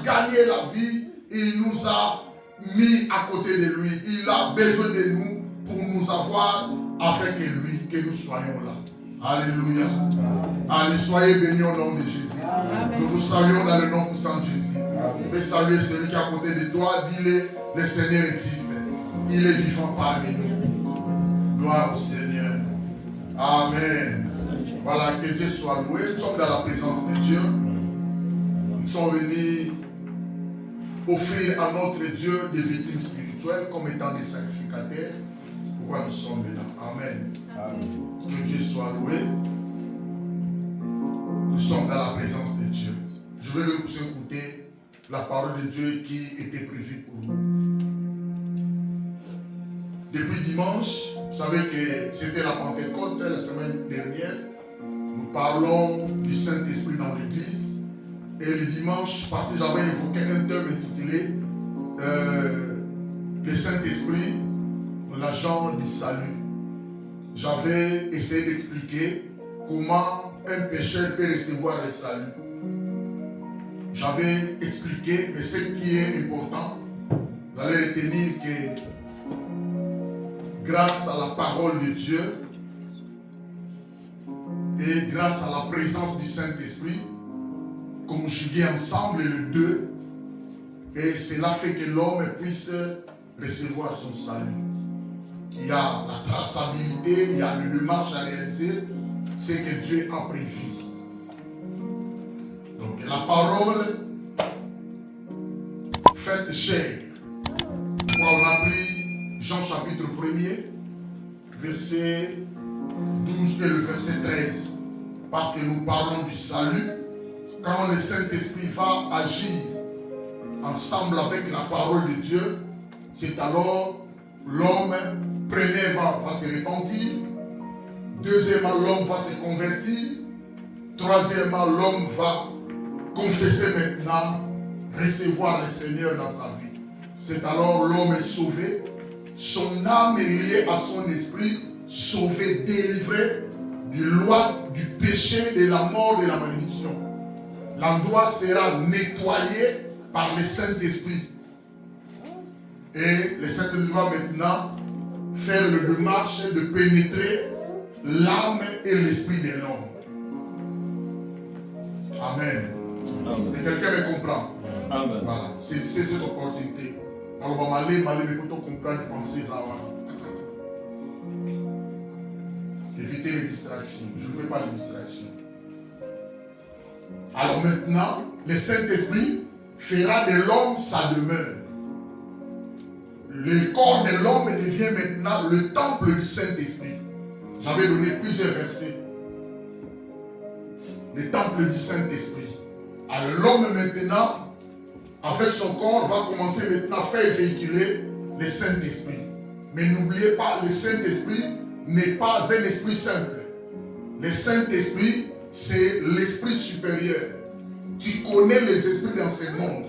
gagné la vie, il nous a mis à côté de lui. Il a besoin de nous pour nous avoir avec lui, que nous soyons là. Alléluia. Allez, soyez bénis au nom de Jésus. Amen. Nous vous saluons dans le nom puissant de Jésus. Et saluer celui qui est à côté de toi. Dis-le, le Seigneur existe. Il est vivant parmi nous. Gloire au Seigneur. Amen. Voilà, que Dieu soit loué. Nous sommes dans la présence de Dieu. Nous sommes venus offrir à notre Dieu des victimes spirituelles comme étant des sacrificateurs. Pourquoi nous sommes là? Amen. Que Dieu soit loué. Nous sommes dans la présence de Dieu. Je vais vous écouter la parole de Dieu qui était prévue pour nous. Depuis dimanche, vous savez que c'était la Pentecôte la semaine dernière. Nous parlons du Saint-Esprit dans l'Église. Et le dimanche, parce que j'avais évoqué un thème intitulé le Saint-Esprit, l'agent du salut. J'avais essayé d'expliquer comment un pécheur peut recevoir le salut. J'avais expliqué, mais ce qui est important, vous allez retenir que grâce à la parole de Dieu et grâce à la présence du Saint-Esprit, conjugués ensemble les deux, et cela fait que l'homme puisse recevoir son salut. Il y a la traçabilité, il y a le démarche à réaliser, c'est que Dieu a prévu. Donc la parole faite chair. On a pris Jean chapitre 1er, verset 12 et le verset 13. Parce que nous parlons du salut. Quand le Saint-Esprit va agir ensemble avec la parole de Dieu, c'est alors l'homme, premier va se repentir. Deuxièmement, l'homme va se convertir. Troisièmement, l'homme va confesser maintenant, recevoir le Seigneur dans sa vie. C'est alors l'homme est sauvé. Son âme est liée à son esprit, sauvé, délivré du loi, du péché, de la mort, de la malédiction. L'endroit sera nettoyé par le Saint-Esprit. Et le Saint-Esprit va maintenant faire le démarche de pénétrer l'âme et l'esprit de l'homme. Amen. C'est quelqu'un me comprend. Amen. Voilà, c'est cette opportunité. Alors, on va aller plutôt comprendre et penser ça. Éviter les distractions. Je ne veux pas les distractions. Alors maintenant, le Saint-Esprit fera de l'homme sa demeure. Le corps de l'homme devient maintenant le temple du Saint-Esprit. J'avais donné plusieurs versets. Le temple du Saint-Esprit. Alors l'homme maintenant, avec son corps, va commencer maintenant à faire véhiculer le Saint-Esprit. Mais n'oubliez pas, le Saint-Esprit n'est pas un esprit simple. Le Saint-Esprit, c'est l'esprit supérieur. Tu connais les esprits dans ce monde,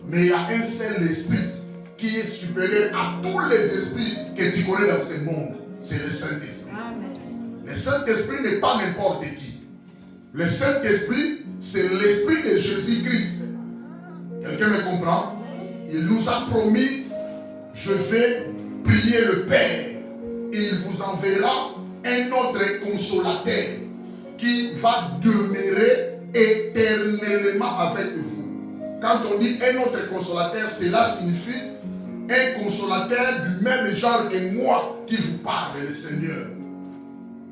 mais il y a un seul esprit qui est supérieur à tous les esprits que tu connais dans ce monde. C'est le Saint-Esprit. Le Saint-Esprit n'est pas n'importe qui. Le Saint-Esprit, c'est l'esprit de Jésus-Christ. Quelqu'un me comprend? Il nous a promis, je vais prier le Père. Il vous enverra un autre consolateur qui va demeurer éternellement avec vous. Quand on dit un autre consolateur, cela signifie un consolateur du même genre que moi qui vous parle, le Seigneur.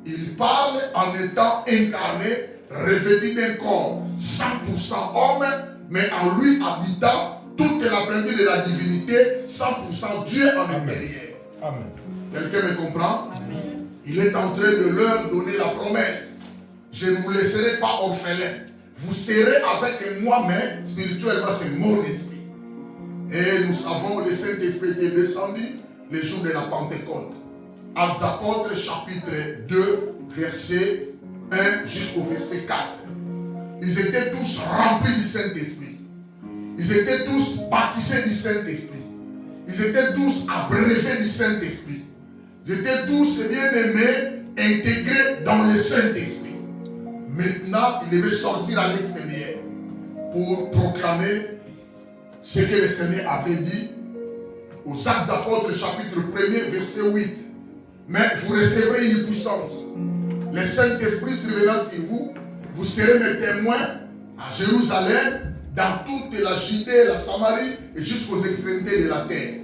Il parle en étant incarné, revêtu d'un corps 100% homme, mais en lui habitant toute la plénitude de la divinité, 100% Dieu en intérieur. Amen. Quelqu'un me comprend? Amen. Il est en train de leur donner la promesse. Je ne vous laisserai pas orphelin. Vous serez avec moi, mais spirituellement, c'est mon esprit. Et nous savons, le Saint-Esprit était descendu le jour de la Pentecôte. Actes apôtres, chapitre 2, verset 1 jusqu'au verset 4. Ils étaient tous remplis du Saint-Esprit. Ils étaient tous baptisés du Saint-Esprit. Ils étaient tous abreuvés du Saint-Esprit. Ils étaient tous, bien-aimés, intégrés dans le Saint-Esprit. Maintenant, ils devaient sortir à l'extérieur pour proclamer ce que le Seigneur avait dit aux Actes d'Apôtres, chapitre 1er, verset 8. Mais vous recevrez une puissance. Le Saint-Esprit survenant sur vous, vous serez mes témoins à Jérusalem, dans toute la Judée, la Samarie et jusqu'aux extrémités de la terre.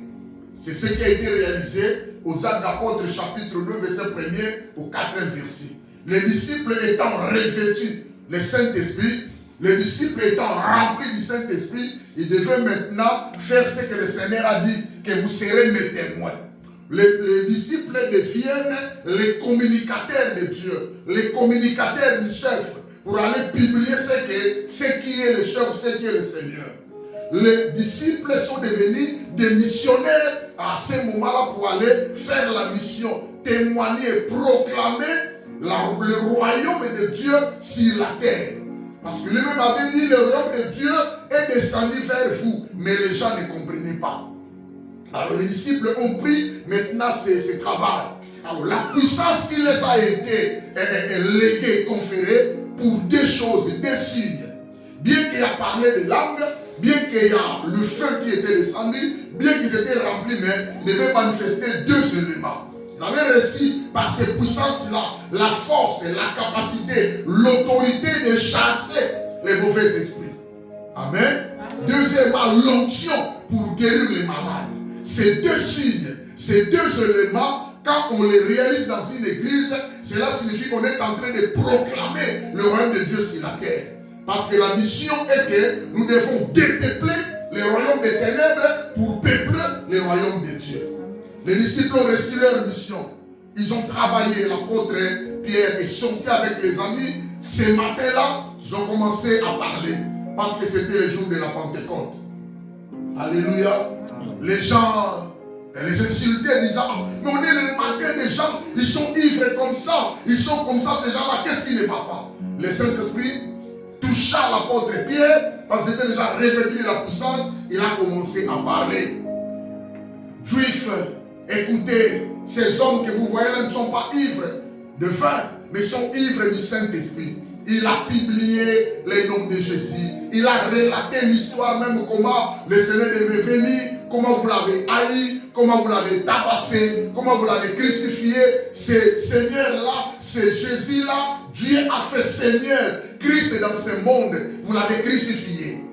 C'est ce qui a été réalisé aux Actes d'Apôtres, chapitre 2, verset 1er au 4e verset. Les disciples étant revêtus le Saint-Esprit, les disciples étant remplis du Saint-Esprit, ils devaient maintenant faire ce que le Seigneur a dit, que vous serez mes témoins. Les disciples deviennent les communicateurs de Dieu, les communicateurs du chef, pour aller publier ce qui est le chef, ce qui est le Seigneur. Les disciples sont devenus des missionnaires à ce moment-là pour aller faire la mission, témoigner, proclamer le royaume de Dieu sur la terre. Parce que lui-même avait dit, le royaume de Dieu est descendu vers vous, mais les gens ne comprenaient pas. Alors les disciples ont pris maintenant ce travail. Alors la puissance qui les a été léguée, conférée pour deux choses, deux signes. Bien qu'il y a parlé de langue, bien qu'il y a le feu qui était descendu, bien qu'ils étaient remplis, mais ils devaient manifester deux éléments. Ils avaient reçu par ces puissances-là la force, la capacité, l'autorité de chasser les mauvais esprits. Amen. Deuxièmement, l'onction pour guérir les malades. Ces deux signes, ces deux éléments, quand on les réalise dans une église, cela signifie qu'on est en train de proclamer le royaume de Dieu sur la terre. Parce que la mission est que nous devons dépeupler les royaumes des ténèbres pour peupler les royaumes de Dieu. Les disciples ont reçu leur mission. Ils ont travaillé, l'apôtre Pierre est sorti avec les amis. Ce matin-là, ils ont commencé à parler. Parce que c'était le jour de la Pentecôte. Alléluia. Les gens les insultaient, disant, oh, mais on est le matin des gens, ils sont ivres comme ça. Ils sont comme ça, ces gens-là, qu'est-ce qui ne va pas? Le Saint-Esprit toucha l'apôtre Pierre, parce qu'il était déjà revêtu de la puissance, il a commencé à parler. Juifs, écoutez, ces hommes que vous voyez là ne sont pas ivres de vin, mais sont ivres du Saint-Esprit. Il a publié les noms de Jésus. Il a relaté l'histoire même comment le Seigneur devait venir, comment vous l'avez haï, comment vous l'avez tabassé, comment vous l'avez crucifié. Ce Seigneur-là, ce Jésus-là, Dieu a fait Seigneur, Christ dans ce monde. Vous l'avez crucifié.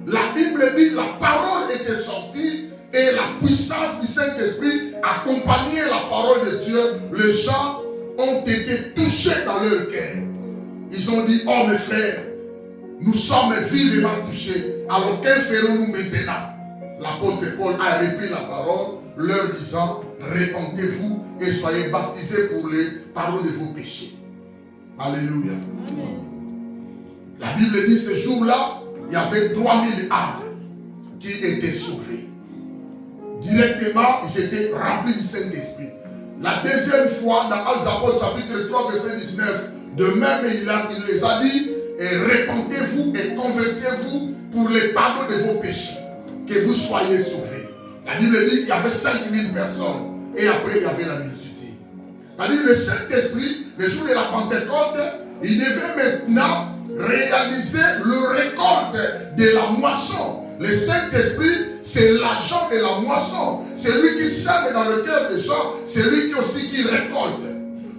La Bible dit la parole était sortie et la puissance du Saint-Esprit accompagnait la parole de Dieu. Les gens ont été touchés dans leur cœur. Ils ont dit, oh mes frères, nous sommes vivement touchés. Alors que ferons-nous maintenant? L'apôtre Paul a repris la parole, leur disant, répentez-vous et soyez baptisés pour les pardons de vos péchés. Alléluia. Amen. La Bible dit, ce jour-là, il y avait 3000 âmes qui étaient sauvées. Directement, ils étaient remplis du Saint-Esprit. La deuxième fois, dans Actes d'Apôtres, chapitre 3, verset 19, de même, il les a dit, et répentez-vous et convertissez-vous pour les pardons de vos péchés, que vous soyez sauvés. La Bible dit qu'il y avait 5000 personnes, et après il y avait la multitude. C'est-à-dire le Saint-Esprit, le jour de la Pentecôte, il devait maintenant réaliser le récolte de la moisson. Le Saint-Esprit, c'est l'agent de la moisson. C'est lui qui sème dans le cœur des gens, c'est lui qui aussi qui récolte.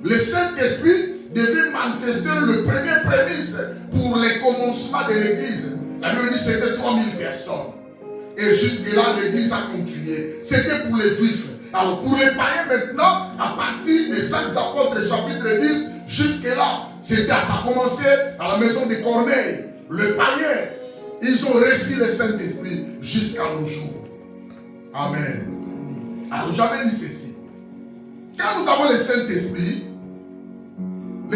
Le Saint-Esprit devait manifester le premier prémisse pour les commencements de l'église. La Bible dit que c'était 3000 personnes. Et jusque-là, l'église a continué. C'était pour les Juifs. Alors pour les païens maintenant, à partir des Actes d'Apôtres, chapitre 10, jusque-là, ça a commencé à la maison de Corneille. Les païens, ils ont reçu le Saint-Esprit jusqu'à nos jours. Amen. Alors j'avais dit ceci. Quand nous avons le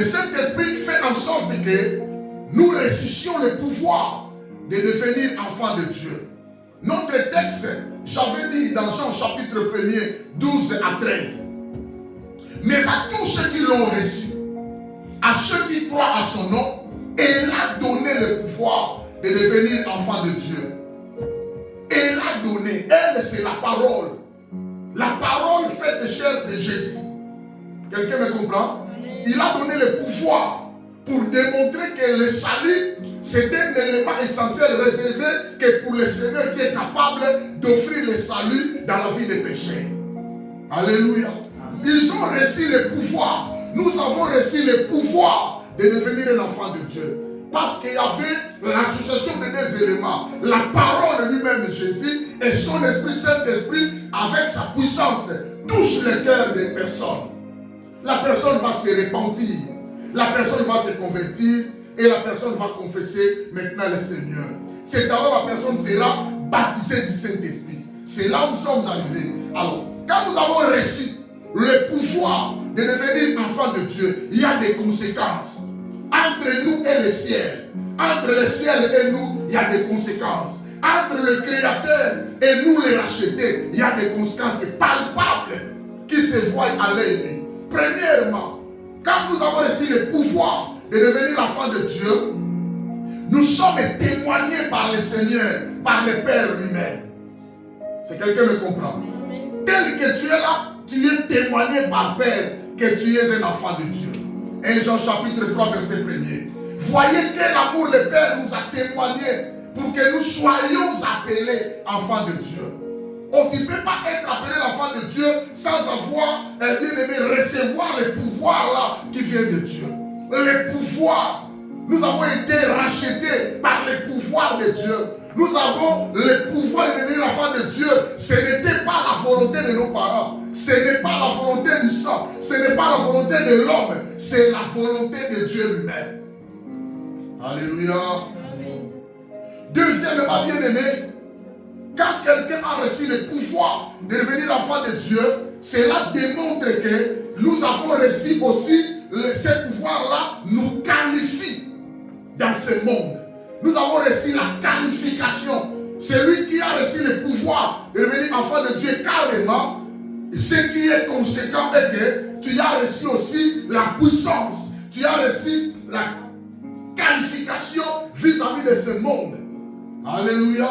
Saint-Esprit fait en sorte que nous ressuscions le pouvoir de devenir enfants de Dieu. Notre texte, j'avais dit dans Jean chapitre 1er, 12 à 13. Mais à tous ceux qui l'ont reçu, à ceux qui croient à son nom, il a donné le pouvoir de devenir enfants de Dieu. Il a donné, elle c'est la parole. La parole faite chair, c'est Jésus. Quelqu'un me comprend? Il a donné le pouvoir pour démontrer que le salut, c'est un élément essentiel réservé que pour le Seigneur qui est capable d'offrir le salut dans la vie des pécheurs. Alléluia. Ils ont reçu le pouvoir. Nous avons reçu le pouvoir de devenir un enfant de Dieu. Parce qu'il y avait l'association de deux éléments. La parole lui-même de Jésus et son Esprit Saint-Esprit avec sa puissance touche le cœur des personnes. La personne va se repentir. La personne va se convertir et la personne va confesser maintenant le Seigneur. C'est alors la personne sera baptisée du Saint-Esprit. C'est là où nous sommes arrivés. Alors, quand nous avons reçu le pouvoir de devenir enfant de Dieu, il y a des conséquences. Entre nous et le ciel. Entre le ciel et nous, il y a des conséquences. Entre le Créateur et nous les rachetés, il y a des conséquences palpables qui se voient à l'œil nu. Premièrement, quand nous avons reçu le pouvoir de devenir enfant de Dieu, nous sommes témoignés par le Seigneur, par le Père lui-même. Si quelqu'un me comprend. Tel que tu es là, tu es témoigné par Père que tu es un enfant de Dieu. 1 Jean chapitre 3 verset 1er. Voyez quel amour le Père nous a témoigné pour que nous soyons appelés enfants de Dieu. Oh, tu ne peux pas être appelé l'enfant de Dieu sans avoir, bien aimé, recevoir le pouvoir là qui vient de Dieu. Le pouvoir. Nous avons été rachetés par le pouvoir de Dieu. Nous avons le pouvoir de devenir l'enfant de Dieu. Ce n'était pas la volonté de nos parents. Ce n'est pas la volonté du sang. Ce n'est pas la volonté de l'homme. C'est la volonté de Dieu lui-même. Alléluia. Deuxièmement, bien aimé, quand quelqu'un a reçu le pouvoir de devenir enfant de Dieu, cela démontre que nous avons reçu aussi ce pouvoir-là nous qualifie dans ce monde. Nous avons reçu la qualification. Celui qui a reçu le pouvoir de devenir enfant de Dieu carrément, ce qui est conséquent est que tu as reçu aussi la puissance. Tu as reçu la qualification vis-à-vis de ce monde. Alléluia.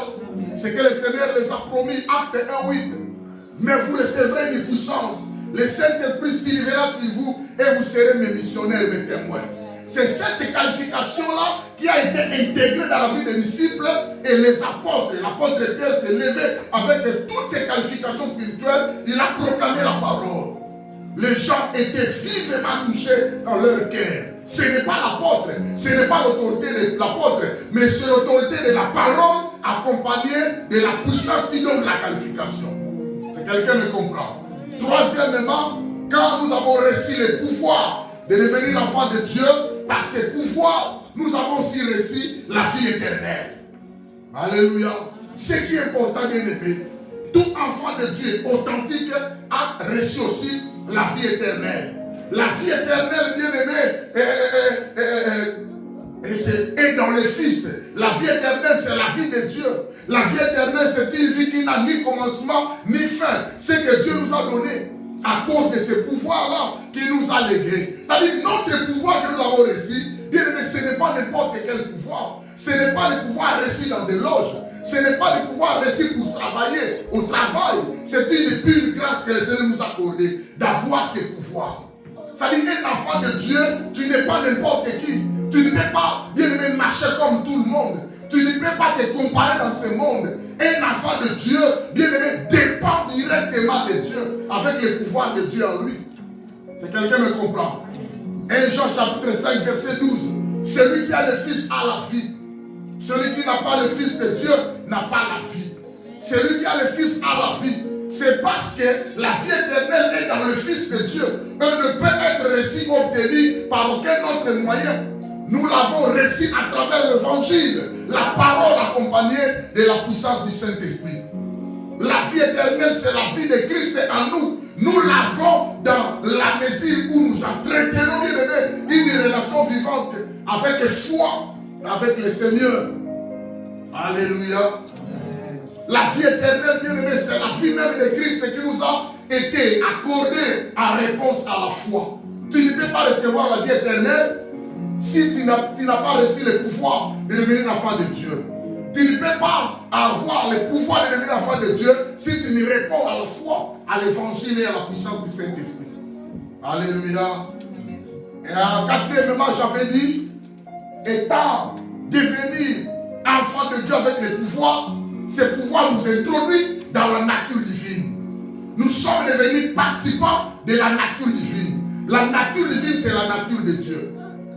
C'est que le Seigneur les a promis, acte 1:8. Mais vous recevrez une puissance. Le Saint-Esprit s'élèvera sur vous et vous serez mes missionnaires, mes témoins. C'est cette qualification-là qui a été intégrée dans la vie des disciples et les apôtres. L'apôtre Pierre s'est levé avec toutes ces qualifications spirituelles. Il a proclamé la parole. Les gens étaient vivement touchés dans leur cœur. Ce n'est pas l'apôtre, ce n'est pas l'autorité de l'apôtre, mais c'est l'autorité de la parole accompagnée de la puissance qui donne la qualification. Si quelqu'un me comprend. Troisièmement, quand nous avons reçu le pouvoir de devenir enfant de Dieu, par ce pouvoir, nous avons aussi reçu la vie éternelle. Alléluia. Ce qui est important, bien aimé, tout enfant de Dieu authentique a reçu aussi la vie éternelle. La vie éternelle, bien aimé, est dans le Fils. La vie éternelle, c'est la vie de Dieu. La vie éternelle, c'est une vie qui n'a ni commencement ni fin. C'est que Dieu nous a donné à cause de ce pouvoir-là qui nous a légué. C'est-à-dire notre pouvoir que nous avons reçu, bien aimé, ce n'est pas n'importe quel pouvoir. Ce n'est pas le pouvoir reçu dans des loges. Ce n'est pas le pouvoir reçu pour travailler au travail. C'est une pure grâce que le Seigneur nous a accordée d'avoir ce pouvoir. C'est-à-dire qu'un enfant de Dieu, tu n'es pas n'importe qui. Tu ne peux pas, bien aimé, marcher comme tout le monde. Tu ne peux pas te comparer dans ce monde. Un enfant de Dieu, bien aimé, dépend directement de Dieu avec le pouvoir de Dieu en lui. Si quelqu'un me comprend. 1 Jean chapitre 5 verset 12. Celui qui a le Fils a la vie. Celui qui n'a pas le Fils de Dieu n'a pas la vie. Celui qui a le Fils a la vie. C'est parce que la vie éternelle est dans le Fils de Dieu. Elle ne peut être reçue, obtenue par aucun autre moyen. Nous l'avons reçu à travers l'évangile, la parole accompagnée de la puissance du Saint-Esprit. La vie éternelle, c'est la vie de Christ en nous. Nous l'avons dans la mesure où nous entretenons, bien aimé, une relation vivante avec foi, avec le Seigneur. Alléluia. La vie éternelle, bien aimé, c'est la vie même de Christ qui nous a été accordée en réponse à la foi. Tu ne peux pas recevoir la vie éternelle si tu n'as pas reçu le pouvoir de devenir enfant de Dieu. Tu ne peux pas avoir le pouvoir de devenir enfant de Dieu si tu ne réponds à la foi, à l'évangile et à la puissance du Saint-Esprit. Alléluia. Et quatrièmement, j'avais dit, étant devenir enfant de Dieu avec les pouvoirs, ces pouvoirs nous introduisent dans la nature divine. Nous sommes devenus participants de la nature divine. La nature divine, c'est la nature de Dieu.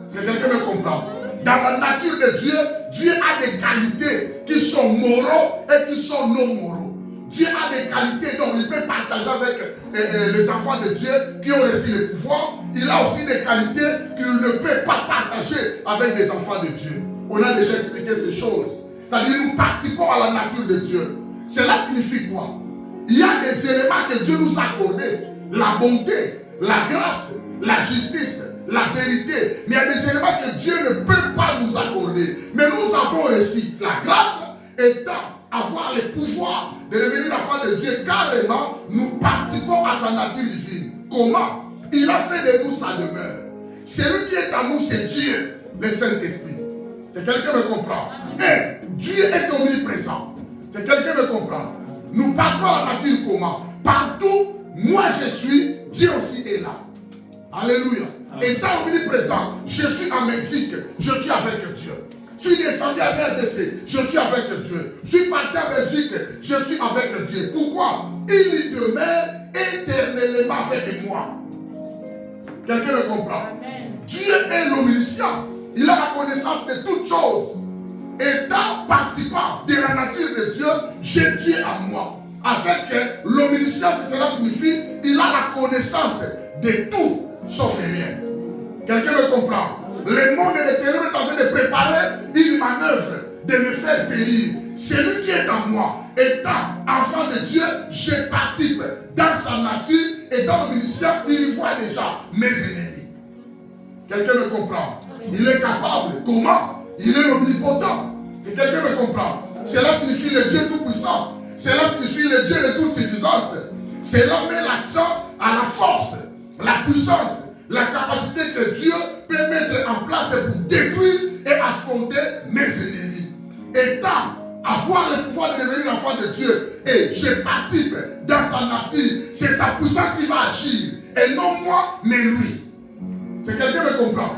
C'est quelqu'un qui me comprend. Dans la nature de Dieu, Dieu a des qualités qui sont moraux et qui sont non moraux. Dieu a des qualités dont il peut partager avec les enfants de Dieu qui ont reçu les pouvoirs. Il a aussi des qualités qu'il ne peut pas partager avec des enfants de Dieu. On a déjà expliqué ces choses. C'est-à-dire nous participons à la nature de Dieu. Cela signifie quoi? Il y a des éléments que Dieu nous a accordés. La bonté, la grâce, la justice, la vérité. Mais il y a des éléments que Dieu ne peut pas nous accorder. Mais nous avons reçu la grâce étant avoir les pouvoirs de devenir enfant de Dieu. Carrément, nous participons à sa nature divine. Comment? Il a fait de nous sa demeure. Celui qui est en nous, c'est Dieu, le Saint-Esprit. C'est quelqu'un qui me comprend. Et Dieu est omniprésent. C'est quelqu'un qui me comprend. Nous participons à la nature comment? Partout, moi je suis, Dieu aussi est là. Alléluia. Étant omniprésent, je suis en Mexique, je suis avec Dieu. Je suis descendu à RDC, je suis avec Dieu. Je suis parti en Belgique, je suis avec Dieu. Pourquoi? Il y demeure éternellement avec moi. Quelqu'un me comprend? Dieu est l'omniscient. Il a la connaissance de toutes choses. Étant participant de la nature de Dieu, j'ai Dieu en moi. Avec l'omniscience, cela signifie il a la connaissance de tout, sauf rien. Quelqu'un me comprend? Le monde de l'éternel est en train de préparer une manœuvre de me faire périr. Celui qui est en moi, étant enfant de Dieu, je participe dans sa nature et dans l'omniscience, il voit déjà mes ennemis. Quelqu'un me comprend? Il est capable. Comment? Il est omnipotent. Si quelqu'un me comprend, cela signifie le Dieu tout-puissant. Cela signifie le Dieu de toute suffisance. Cela met l'accent à la force, la puissance, la capacité que Dieu peut mettre en place pour détruire et affronter mes ennemis. Étant avoir le pouvoir de devenir enfant de Dieu et je participe dans sa nature, c'est sa puissance qui va agir. Et non moi, mais lui. C'est quelqu'un qui me comprend.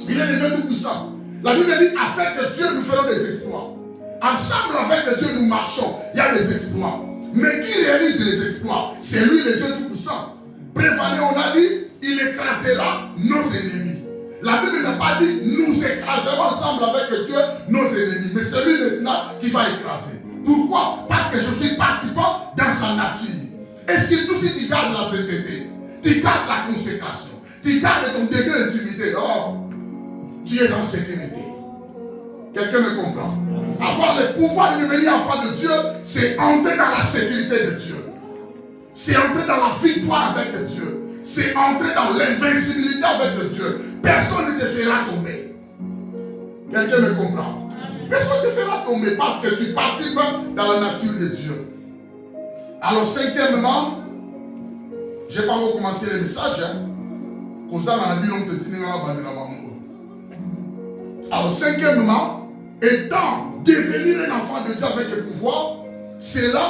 Il est le Dieu tout-puissant. La Bible dit, avec Dieu, nous ferons des exploits. Ensemble, avec Dieu, nous marchons. Il y a des exploits. Mais qui réalise les exploits? C'est lui, le Dieu tout-puissant. Prévaler, on a dit, il écrasera nos ennemis. La Bible n'a pas dit, nous écraserons ensemble avec Dieu nos ennemis. Mais c'est lui maintenant qui va écraser. Pourquoi? Parce que je suis participant dans sa nature. Et surtout si tu gardes la sainteté, tu gardes la consécration, tu gardes ton degré d'intimité. Oh, tu es en sécurité. Quelqu'un me comprend? Avoir le pouvoir de devenir enfant de Dieu, c'est entrer dans la sécurité de Dieu. C'est entrer dans la victoire avec Dieu. C'est entrer dans l'invincibilité avec Dieu. Personne ne te fera tomber. Quelqu'un me comprend? Personne ne te fera tomber parce que tu participes dans la nature de Dieu. Alors, cinquièmement, je n'ai pas encore commencé le message. Comme ça, on a dit l'homme te tenir dans la bande de la maman. Alors, cinquièmement, étant devenir un enfant de Dieu avec le pouvoir, cela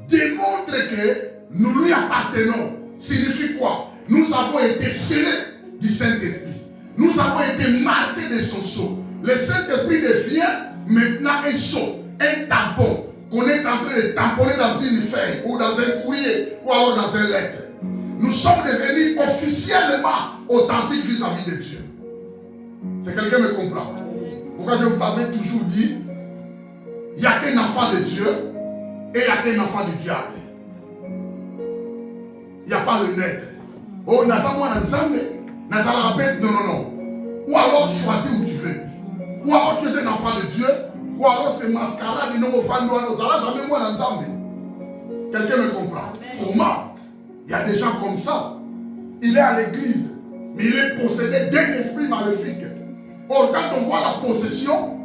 démontre que nous lui appartenons. Signifie quoi? Nous avons été scellés du Saint-Esprit. Nous avons été marqués de son sceau. Le Saint-Esprit devient maintenant un sceau, un tampon qu'on est en train de tamponner dans une feuille ou dans un courrier ou alors dans une lettre. Nous sommes devenus officiellement authentiques vis-à-vis de Dieu. C'est quelqu'un qui me comprend? Pourquoi je vous avais toujours dit, il n'y a qu'un enfant de Dieu et il n'y a qu'un enfant du diable. Il n'y a pas le net. Oh, Nazamwa Nanzambe, Nazala rappelle, non. Ou alors choisis où tu veux. Ou alors tu es un enfant de Dieu, ou alors c'est mascarade, non, au fan, jamais moi Nanzambe. Quelqu'un me comprend? Comment? Il y a des gens comme ça. Il est à l'église, mais il est possédé d'un esprit maléfique. Or, quand on voit la possession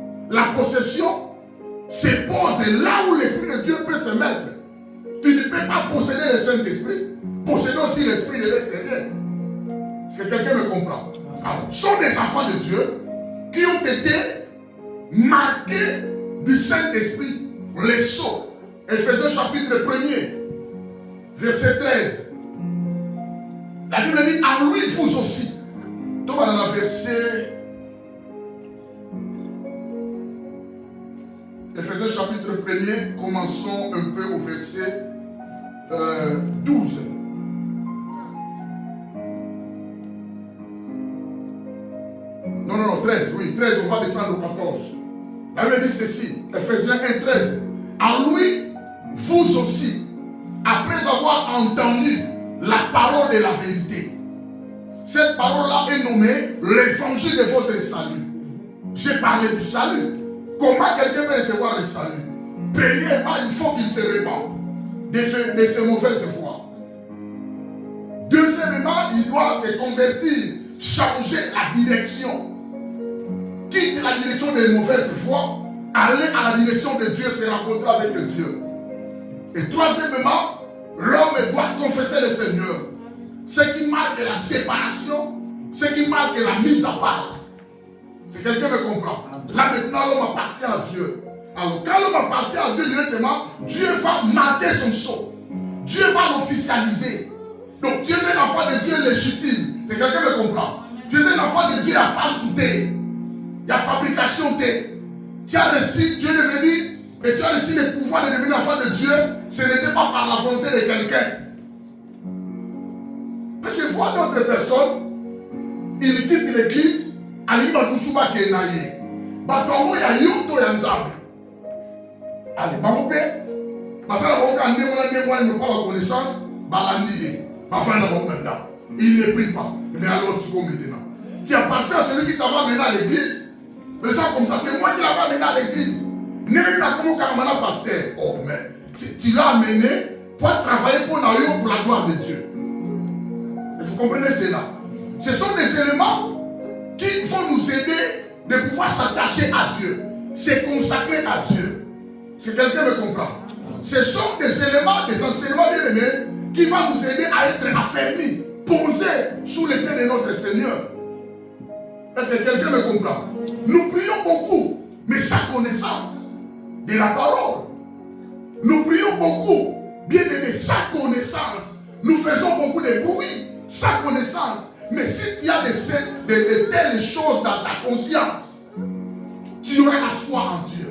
se pose là où l'Esprit de Dieu peut se mettre. Tu ne peux pas posséder le Saint-Esprit, posséder aussi l'Esprit de l'extérieur. Est-ce que quelqu'un me comprend? Alors, ce sont des enfants de Dieu qui ont été marqués du Saint-Esprit, les sceaux. Éphésiens chapitre 1er, verset 13. La Bible dit, en lui vous aussi. Donc, dans le verset Éphésiens chapitre 1er, commençons un peu au verset 12. Non, 13, oui, 13, on va descendre au 14. La Bible dit ceci, Éphésiens 1, 13. En lui, vous aussi, après avoir entendu la parole de la vérité, cette parole-là est nommée l'évangile de votre salut. J'ai parlé du salut. Comment quelqu'un peut recevoir le salut? Premièrement, il faut qu'il se répande de ses mauvaises voies. Deuxièmement, il doit se convertir, changer la direction. Quitte la direction des mauvaises voies, aller à la direction de Dieu, se rencontrer avec Dieu. Et troisièmement, l'homme doit confesser le Seigneur. Ce qui marque la séparation, ce qui marque la mise à part. Si quelqu'un me comprend, là maintenant l'homme appartient à Dieu. Alors quand l'homme appartient à Dieu directement, Dieu va marquer son sceau. Dieu va l'officialiser. Donc tu es un enfant de Dieu légitime. Si quelqu'un me comprend, tu es un enfant de Dieu à falsité. Il y a fabrication T. Tu as reçu, tu es devenu, et tu as reçu le pouvoir de devenir enfant de Dieu. Ce n'était pas par la volonté de quelqu'un. Mais je vois d'autres personnes, ils quittent l'église, allez, Bakusuba Kenaye. Batongo ya yuto ya nzambe. Allez, Bakope, Basala Bakoka Ndemona ne pas la connaissance, Balandi, Bafana Bakoka. Il ne prie pas. Mais alors, tu comme maintenant. Tu appartiens à celui qui t'a amené à l'église. Les gens comme ça, c'est moi qui l'ai amené à l'église. N'est-ce pas comme un pasteur. Oh, mais tu l'as amené pour travailler pour la gloire de Dieu. Et vous comprenez cela? Ce sont des éléments qui vont nous aider de pouvoir s'attacher à Dieu, se consacrer à Dieu. Si quelqu'un me comprend, ce sont des éléments, des enseignements bien-aimés qui vont nous aider à être affermis, posés sous les pieds de notre Seigneur. Est-ce que quelqu'un me comprend? Nous prions beaucoup, mais sans connaissance de la parole. Nous prions beaucoup, bien aimés, sans connaissance. Nous faisons beaucoup de bruit, sans connaissance. Mais si tu as de telles choses dans ta conscience, tu auras la foi en Dieu.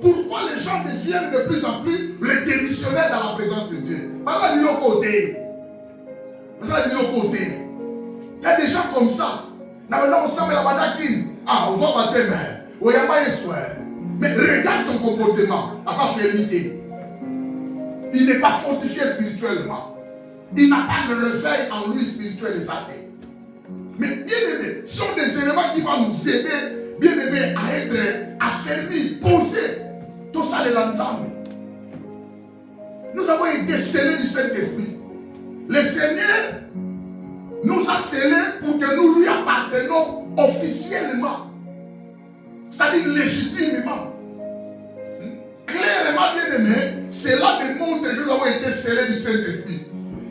Pourquoi les gens deviennent de plus en plus les démissionnaires dans la présence de Dieu? Parce qu'il y a côté. Il y a des gens comme ça. Maintenant, on sent la badakin. Ah, on va battre, mais regarde son comportement, à sa fermeté. Il n'est pas fortifié spirituellement. Il n'a pas de réveil en lui spirituel et sa tête. Mais bien aimé, ce sont des éléments qui vont nous aider, bien aimé, à être affermis, posés. Tout ça, les ensemble. Nous avons été scellés du Saint-Esprit. Le Seigneur nous a scellés pour que nous lui appartenons officiellement. C'est-à-dire légitimement. Clairement, bien aimé, cela démontre que nous avons été scellés du Saint-Esprit.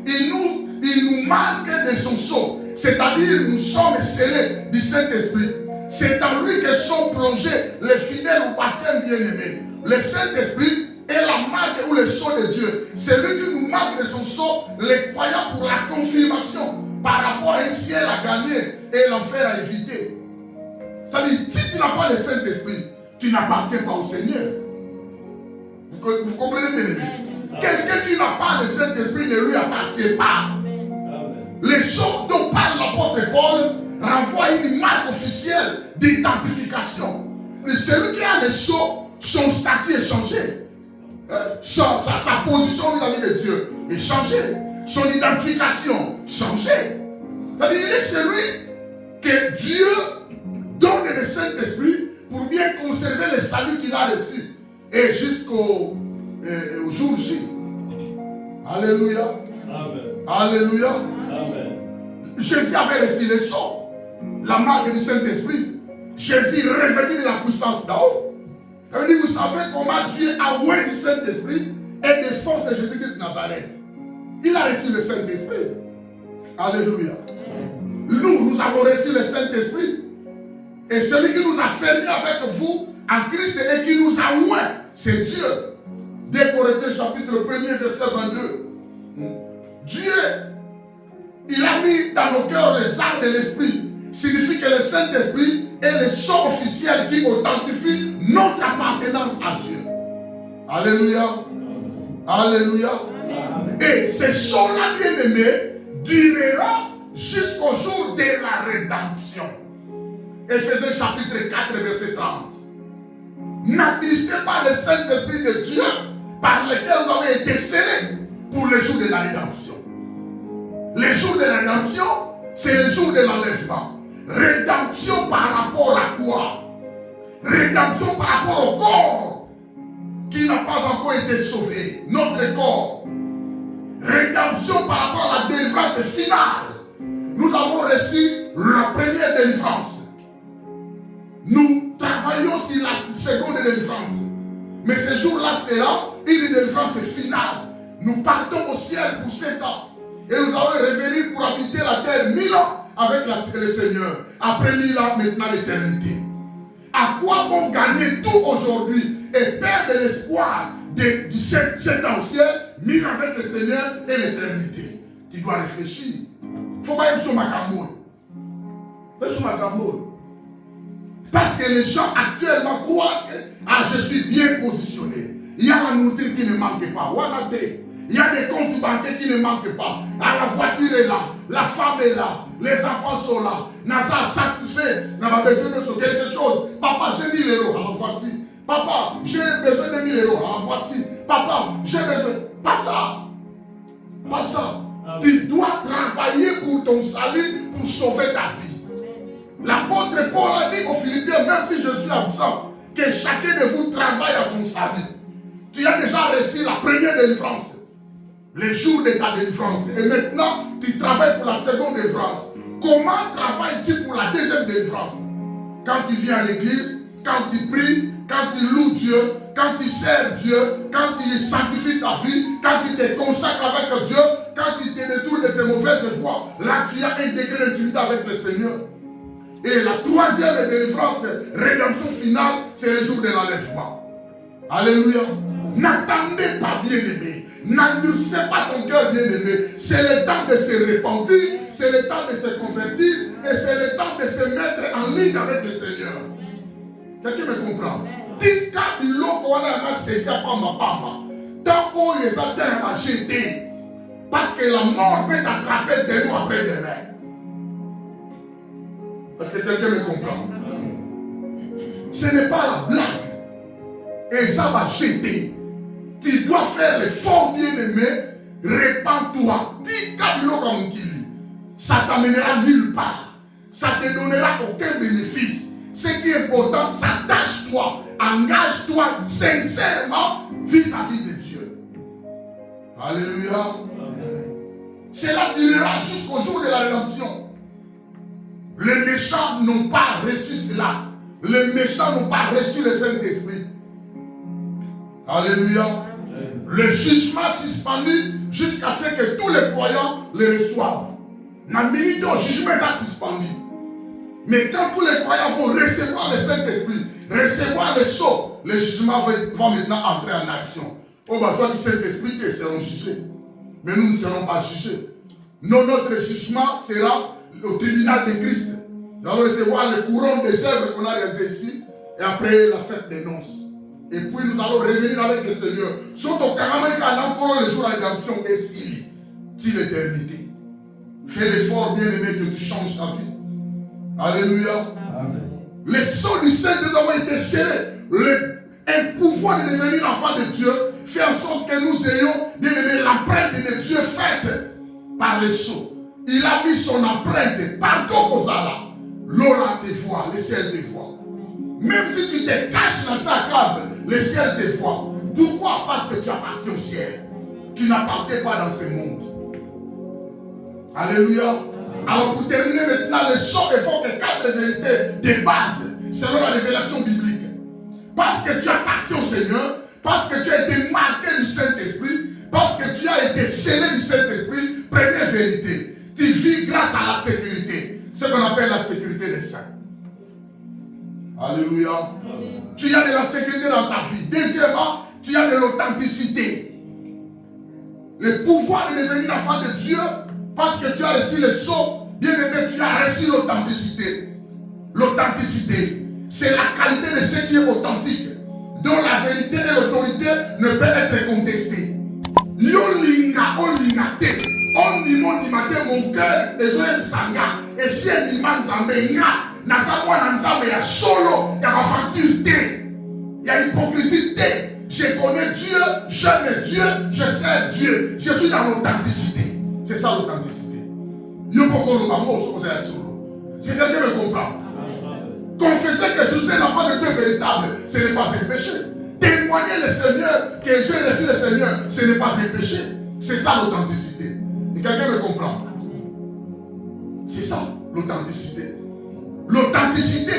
Il nous marque de son sceau. C'est-à-dire nous sommes scellés du Saint-Esprit. C'est en lui que sont plongés les fidèles au baptême bien-aimé. Le Saint-Esprit est la marque ou le sceau de Dieu. C'est lui qui nous marque de son sceau les croyants pour la confirmation par rapport à un ciel à gagner et l'enfer à éviter. C'est-à-dire, si tu n'as pas le Saint-Esprit, tu n'appartiens pas au Seigneur. Vous comprenez bien, aimé? Quelqu'un qui n'a pas le Saint-Esprit ne lui appartient pas. Les choses dont parle l'apôtre Paul renvoient à une marque officielle d'identification. Celui qui a le sceau, son statut est changé. Sa position vis-à-vis de Dieu est changée. Son identification changée. C'est-à-dire, il est celui que Dieu donne le Saint-Esprit pour bien conserver le salut qu'il a reçu. Et jusqu'au jour J. Alléluia. Amen. Alléluia. Amen. Jésus avait reçu le sceau, la marque du Saint-Esprit. Jésus revêtu de la puissance d'en haut. Vous savez comment Dieu a oint du Saint-Esprit et des forces de Jésus-Christ de Nazareth. Il a reçu le Saint-Esprit. Alléluia. Nous avons reçu le Saint-Esprit. Et celui qui nous a fermés avec vous en Christ et qui nous a oint, c'est Dieu. 2 Corinthiens chapitre 1er verset 22. Dieu, il a mis dans nos cœurs les arts de l'Esprit. Signifie que le Saint-Esprit est le sceau officiel qui authentifie nos notre appartenance à Dieu. Alléluia. Alléluia. Et ce son-là, bien-aimé, durera jusqu'au jour de la rédemption. Éphésiens chapitre 4, verset 30. N'attristez pas le Saint-Esprit de Dieu par lequel vous avez été scellés pour le jour de la rédemption. Le jour de la rédemption, c'est le jour de l'enlèvement. Rédemption par rapport à quoi? Rédemption par rapport au corps qui n'a pas encore été sauvé, notre corps. Rédemption par rapport à la délivrance finale. Nous avons reçu la première délivrance. Nous travaillons sur la seconde délivrance. Mais ce jour-là sera une délivrance finale. Nous partons au ciel pour 7 ans. Et nous allons revenir pour habiter la terre 1000 ans avec le Seigneur. Après 1000 ans, maintenant l'éternité. À quoi bon gagner tout aujourd'hui et perdre l'espoir du 7 ans au ciel, 1000 ans avec le Seigneur et l'éternité? Tu dois réfléchir. Il ne faut pas être sur ma camoule. Parce que les gens actuellement croient que je suis bien positionné. Il y a la nourriture qui ne manque pas. Il y a des comptes bancaires qui ne manquent pas. La voiture est là, la femme est là, les enfants sont là. Nasa satisfait, n'a pas besoin de quelque chose. Papa, j'ai 1000 euros, alors voici. Papa, j'ai besoin de 1000 euros, alors voici. Papa, j'ai besoin. Pas ça. Pas ça. Tu dois travailler pour ton salut, pour sauver ta vie. L'apôtre Paul a dit aux Philippiens, même si je suis absent, que chacun de vous travaille à son salut. Tu as déjà reçu la première délivrance, les jours de ta délivrance. Et maintenant, tu travailles pour la seconde délivrance. Comment travailles-tu pour la deuxième délivrance? Quand tu viens à l'église, quand tu pries, quand tu loues Dieu, quand tu sers Dieu, quand tu sanctifies ta vie, quand tu te consacres avec Dieu, quand tu te détournes de tes mauvaises voies, là tu as intégré l'intimité avec le Seigneur. Et la troisième délivrance, rédemption finale, c'est le jour de l'enlèvement. Alléluia. N'attendez pas, bien-aimé. N'endurcez pas ton cœur, bien-aimé. C'est le temps de se repentir, c'est le temps de se convertir et c'est le temps de se mettre en ligne avec le Seigneur. Quelqu'un me comprend? Tika biloko wana ma seka pamba pamba. Tant que les atteints à jeter. Parce que la mort peut t'attraper demain après demain. Parce que quelqu'un me comprend? Ce n'est pas la blague. Et ça va jeter. Tu dois faire l'effort, bien-aimé. Répands-toi. Tika biloko mukili. Ça t'amènera nulle part. Ça ne te donnera aucun bénéfice. Ce qui est important, s'attache-toi, engage-toi sincèrement vis-à-vis de Dieu. Alléluia. Cela durera jusqu'au jour de la rédemption. Les méchants n'ont pas reçu cela. Les méchants n'ont pas reçu le Saint-Esprit. Alléluia. Le jugement suspendu jusqu'à ce que tous les croyants le reçoivent. La minute au jugement est suspendu. Mais quand tous les croyants vont recevoir le Saint-Esprit, recevoir le sceau, le jugement va maintenant entrer en action. Au besoin du Saint-Esprit, ils seront jugés. Mais nous ne serons pas jugés. Notre jugement sera au tribunal de Christ. Nous allons recevoir le couronne des œuvres qu'on a réalisées ici, et après la fête des noces. Et puis nous allons revenir avec le Seigneur. Surtout quand encore le jour de la rédemption est si l'éternité. Fais l'effort, bien-aimé, que tu changes ta vie. Alléluia. Amen. Les sceaux du Saint-Esprit ont été scellés. Un pouvoir de devenir enfant de Dieu fait en sorte que nous ayons, bien aimé, l'empreinte de Dieu faite par les sceaux. Il a mis son empreinte partout aux là. L'ora te voit, le ciel te voit. Même si tu te caches dans sa cave, le ciel te voit. Pourquoi? Parce que tu appartiens au ciel. Tu n'appartiens pas dans ce monde. Alléluia. Alors pour terminer maintenant, les sceaux évoquent 4 vérités de base selon la révélation biblique. Parce que tu appartiens au Seigneur, parce que tu as été marqué du Saint-Esprit, parce que tu as été scellé du Saint-Esprit, première vérité, tu vis grâce à la sécurité, ce qu'on appelle la sécurité des saints. Alléluia. Amen. Tu as de la sécurité dans ta vie. Deuxièmement, tu as de l'authenticité. Le pouvoir de devenir enfant de Dieu, parce que tu as reçu le sceau, bien aimé, tu as reçu l'authenticité. L'authenticité, c'est la qualité de ce qui est authentique. dont la vérité et l'autorité ne peuvent être contestées. Yo linga te. On dit matin mon cœur et je sanga. Et si elle dit manzamenga, n'a pas moi n'ensemble ya solo, ya ma facture té. Ya hypocrisie té. Je connais Dieu, j'aime Dieu, je sais Dieu. Je suis dans l'authenticité. C'est ça l'authenticité. Yo poko lo solo. Si quelqu'un me comprend. Confesser que je suis l'enfant de Dieu véritable, ce n'est pas un péché. Témoigner le Seigneur, que Dieu est le Seigneur, ce n'est pas un péché. C'est ça l'authenticité. Et quelqu'un me comprend? C'est ça l'authenticité. L'authenticité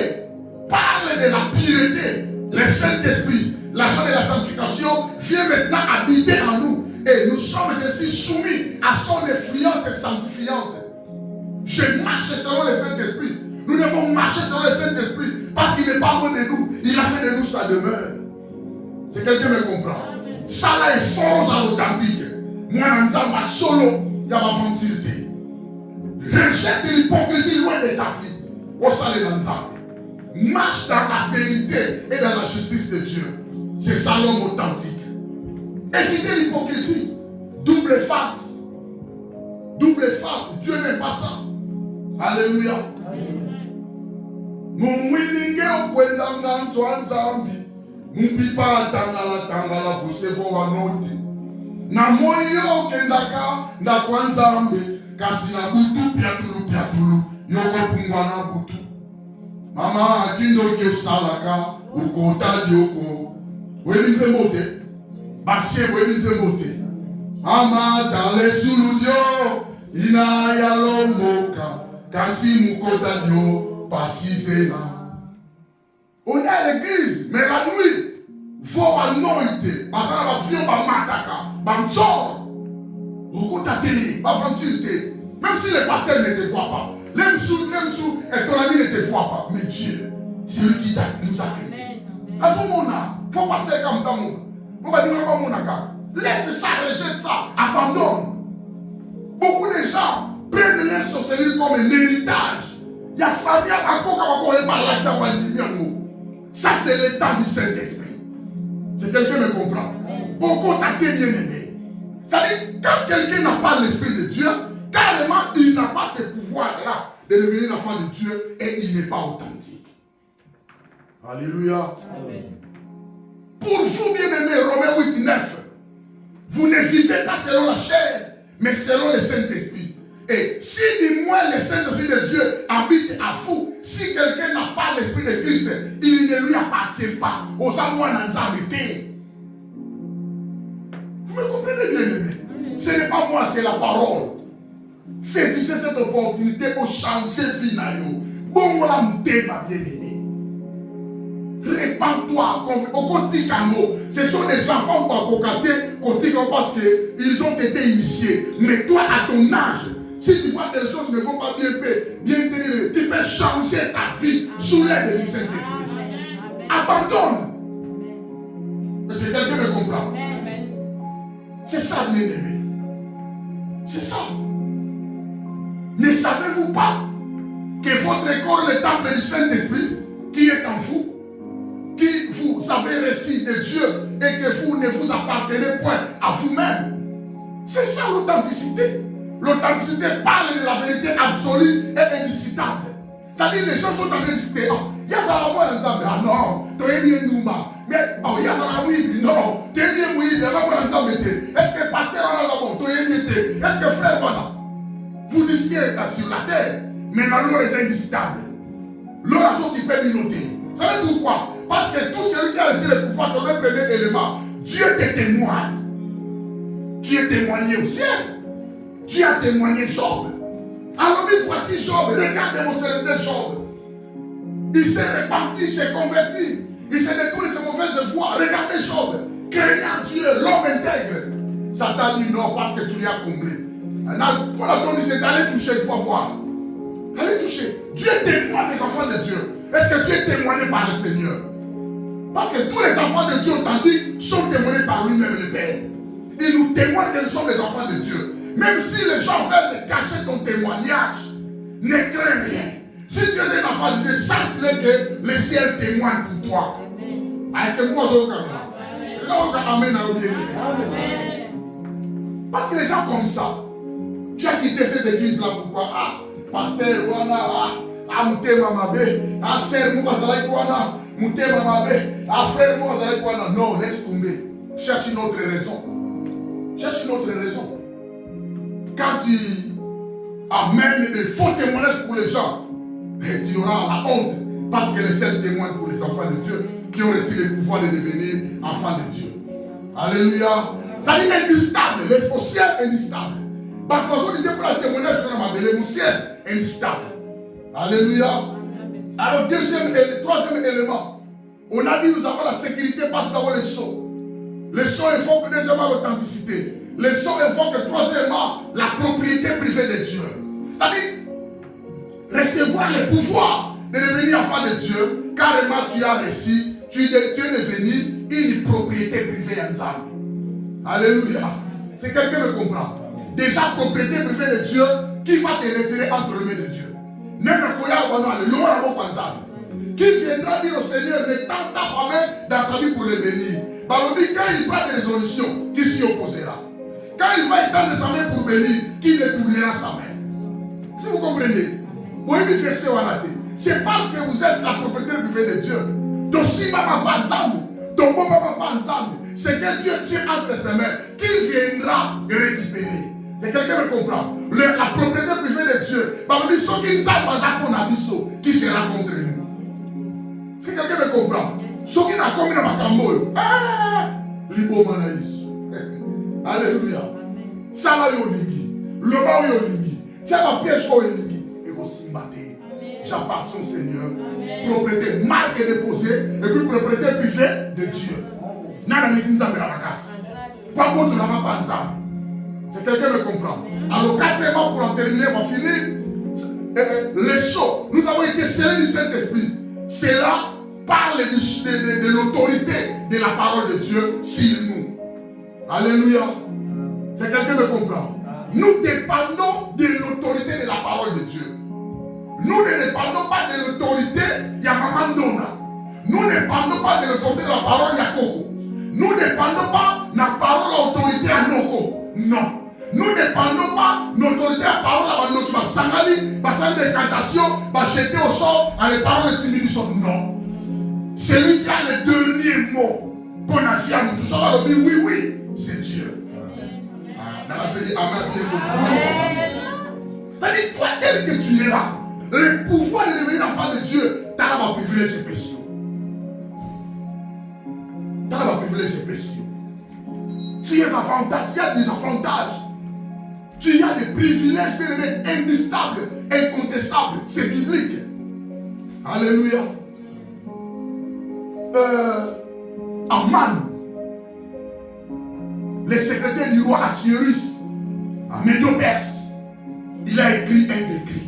parle de la pureté. Le Saint-Esprit, l'agent de la sanctification, vient maintenant habiter en nous. Et nous sommes ainsi soumis à son influence sanctifiante. Je marche selon le Saint-Esprit. Nous devons marcher selon le Saint-Esprit parce qu'il n'est pas loin de nous. Il a fait de nous sa demeure. Si quelqu'un me comprend. Ça là est fort à l'authentique. Moi, dans ma solo, il y a ma ventilité. Rejette l'hypocrisie loin de ta vie. Au salé dans ça. Marche dans la vérité et dans la justice de Dieu. C'est ça l'homme authentique. Évitez l'hypocrisie. Double face. Double face. Dieu n'aime pas ça. Alléluia. Mumwininge okwendanga ntwa nzambi mpipa tangala vusevo wanoti na moyo kendaka ndakwa nzambe kasi na butu piatulu yoko pungwa na butu mama akindo kesalaka ukota dioko welinze mote basie welinze mote mama dale suludio ina yalomoka kasi mukota dio. On est à l'église, mais la nuit, faut anointer. Parce que la vie, on mataka, on sort. On même si le pasteur ne te voit pas, même si ton ami ne te voit pas, mais Dieu, c'est lui qui nous a créés. Faut passer comme ça. Faut pas dire comme mon. Laisse ça, rejette ça, abandonne. Beaucoup de gens prennent leur sorcellerie comme un héritage. Il y a famille encore par la ça c'est le temps du Saint-Esprit. Si quelqu'un me comprend. Beaucoup t'as bien aimé. C'est-à-dire quand quelqu'un n'a pas l'Esprit de Dieu, carrément il n'a pas ce pouvoir-là de devenir l'enfant de Dieu et il n'est pas authentique. Alléluia. Amen. Pour vous bien-aimés, Romains 8, 9, vous ne vivez pas selon la chair, mais selon le Saint-Esprit. Et si du moins le Saint-Esprit de Dieu habite à vous, si quelqu'un n'a pas l'Esprit de Christ, il ne lui appartient pas. Aux amours n'habiter. Vous me comprenez bien, aimé? Ce n'est pas moi, c'est la parole. Saisissez cette opportunité pour changer vie. Bon, voilà, mon thème, bien-aimé. Répands-toi au quotidien. Ce sont des enfants parce qu'ils ont été initiés. Mais toi, à ton âge, si tu vois que les choses ne vont pas bien tenir, tu peux changer ta vie sous l'aide du Saint-Esprit. Abandonne. Parce que quelqu'un me comprend. C'est ça, bien-aimé. C'est ça. Ne savez-vous pas que votre corps est le temple du Saint-Esprit qui est en vous, qui vous avez reçu de Dieu et que vous ne vous appartenez point à vous-même? C'est ça l'authenticité. L'authenticité parle de la vérité absolue et indiscutable. C'est-à-dire les gens sont en train de discuter. Il y a ça ah non, tu es bien Nouma. Mais il y a ça non, tu es bien Mouïd. Est-ce que pasteur en a tu es bien est-ce que frère voilà? Vous discutez sur la terre, mais dans l'eau est indiscutable. L'eau qui peut nous noter. Vous savez pourquoi? Parce que tout celui qui a reçu le pouvoir, ton premier élément, Dieu te témoigne. Tu es témoigné au ciel. Dieu a témoigné Job. Alors, voici Job. Regardez mon serviteur Job. Il s'est repenti, il s'est converti. Il s'est détourné de ses mauvaises voies. Regardez Job. Craignant Dieu, l'homme intègre. Satan dit non parce que tu lui as comblé. Pour la donne, il s'est allé toucher, il faut voir. Allez toucher. Dieu témoigne des enfants de Dieu. Est-ce que tu es témoigné par le Seigneur? Parce que tous les enfants de Dieu authentiques sont témoignés par lui-même le Père. Il nous témoigne que nous sommes des enfants de Dieu. Même si les gens veulent cacher ton témoignage, ne crains rien. Si tu es un enfant de Dieu, sache-le que le ciel témoigne pour toi. Est-ce que moi je veux Amen. Parce que les gens comme ça, tu as quitté cette église-là, pourquoi? Ah, pasteur, voilà, ah, mouté mamabé, ah, sœur, moi, mouté mamabé, ah, frère, moi, non, laisse tomber. Cherche une autre raison. Cherche une autre raison. Quand tu amènes des faux témoignages pour les gens, tu auras la honte. Parce que les seuls témoins pour les enfants de Dieu qui ont reçu le pouvoir de devenir enfants de Dieu. Alléluia. Ça dit indistable. Le ciel indistable. Parce qu'on disait pour le témoignage qu'on a appelé le ciel indistable. Alléluia. Alors, troisième élément. On a dit nous avons la sécurité parce que nous avons les sceaux. Les sceaux évoquent deuxièmement l'authenticité. Les sceaux évoquent troisièmement la propriété privée de Dieu. C'est-à-dire recevoir le pouvoir de devenir enfant de Dieu, carrément tu as reçu, tu es devenu une propriété privée en Zambie. Alléluia. C'est quelqu'un qui me comprend. Déjà, propriété privée de Dieu qui va te retirer entre les mains de Dieu. Qui viendra dire au Seigneur, ne tente pas main dans sa vie pour le bénir. Quand il prend des résolutions, qui s'y opposera? Quand il va étendre sa main pour bénir, qui ne tournera sa main? Si vous comprenez, vous avez verset au Anaté. C'est parce que vous êtes la propriété privée de Dieu. Donc si maman pas ensemble, ton bon maman pas ensemble, c'est que Dieu tient entre ses mains, qui viendra récupérer. Et quelqu'un me comprend. La propriété privée de Dieu, qui sera contre nous. Est-ce que quelqu'un me comprend? Ce qui n'a commis dans ma camboyo. Libo manaïs. Alléluia. Ça va yolingi. Le bas yolingi. Ça va piège au yolingi. Et aussi maté. J'appartiens au Seigneur. Propriété marque déposée. Et puis propriété privée de Dieu. Nana n'est pas la casse. Pas beau de la main ensemble. C'est quelqu'un me comprend. Alors, quatrièmement, pour en terminer, on va finir. Les sceaux. Nous avons été scellés du Saint-Esprit. Cela parle de l'autorité de la parole de Dieu sur nous. Alléluia. C'est quelqu'un me comprend. Nous dépendons de l'autorité de la parole de Dieu. Nous ne dépendons pas de l'autorité de Maman Dona. Nous ne dépendons pas de l'autorité de la parole de Yakoko. Nous ne dépendons pas de la parole de l'autorité à Noko. Non. Nous ne dépendons pas de l'autorité à la parole à Noko. Qui va s'engager, va faire des cantations, va jeter au sol à les paroles de similitude. Non. C'est lui qui a le dernier mot. Pour la vie à nous. Tout ça va dire oui, oui. C'est Dieu. C'est-à-dire, toi, tel que tu es là, le pouvoir de devenir enfant de Dieu, tu as là un privilège spécial. Tu as là un privilège spécial. Tu as des avantages. Tu as des privilèges indiscutables, incontestables. C'est biblique. Alléluia. Aman, le secrétaire du roi Assuérus, à Médo-Perse, il a écrit un décret.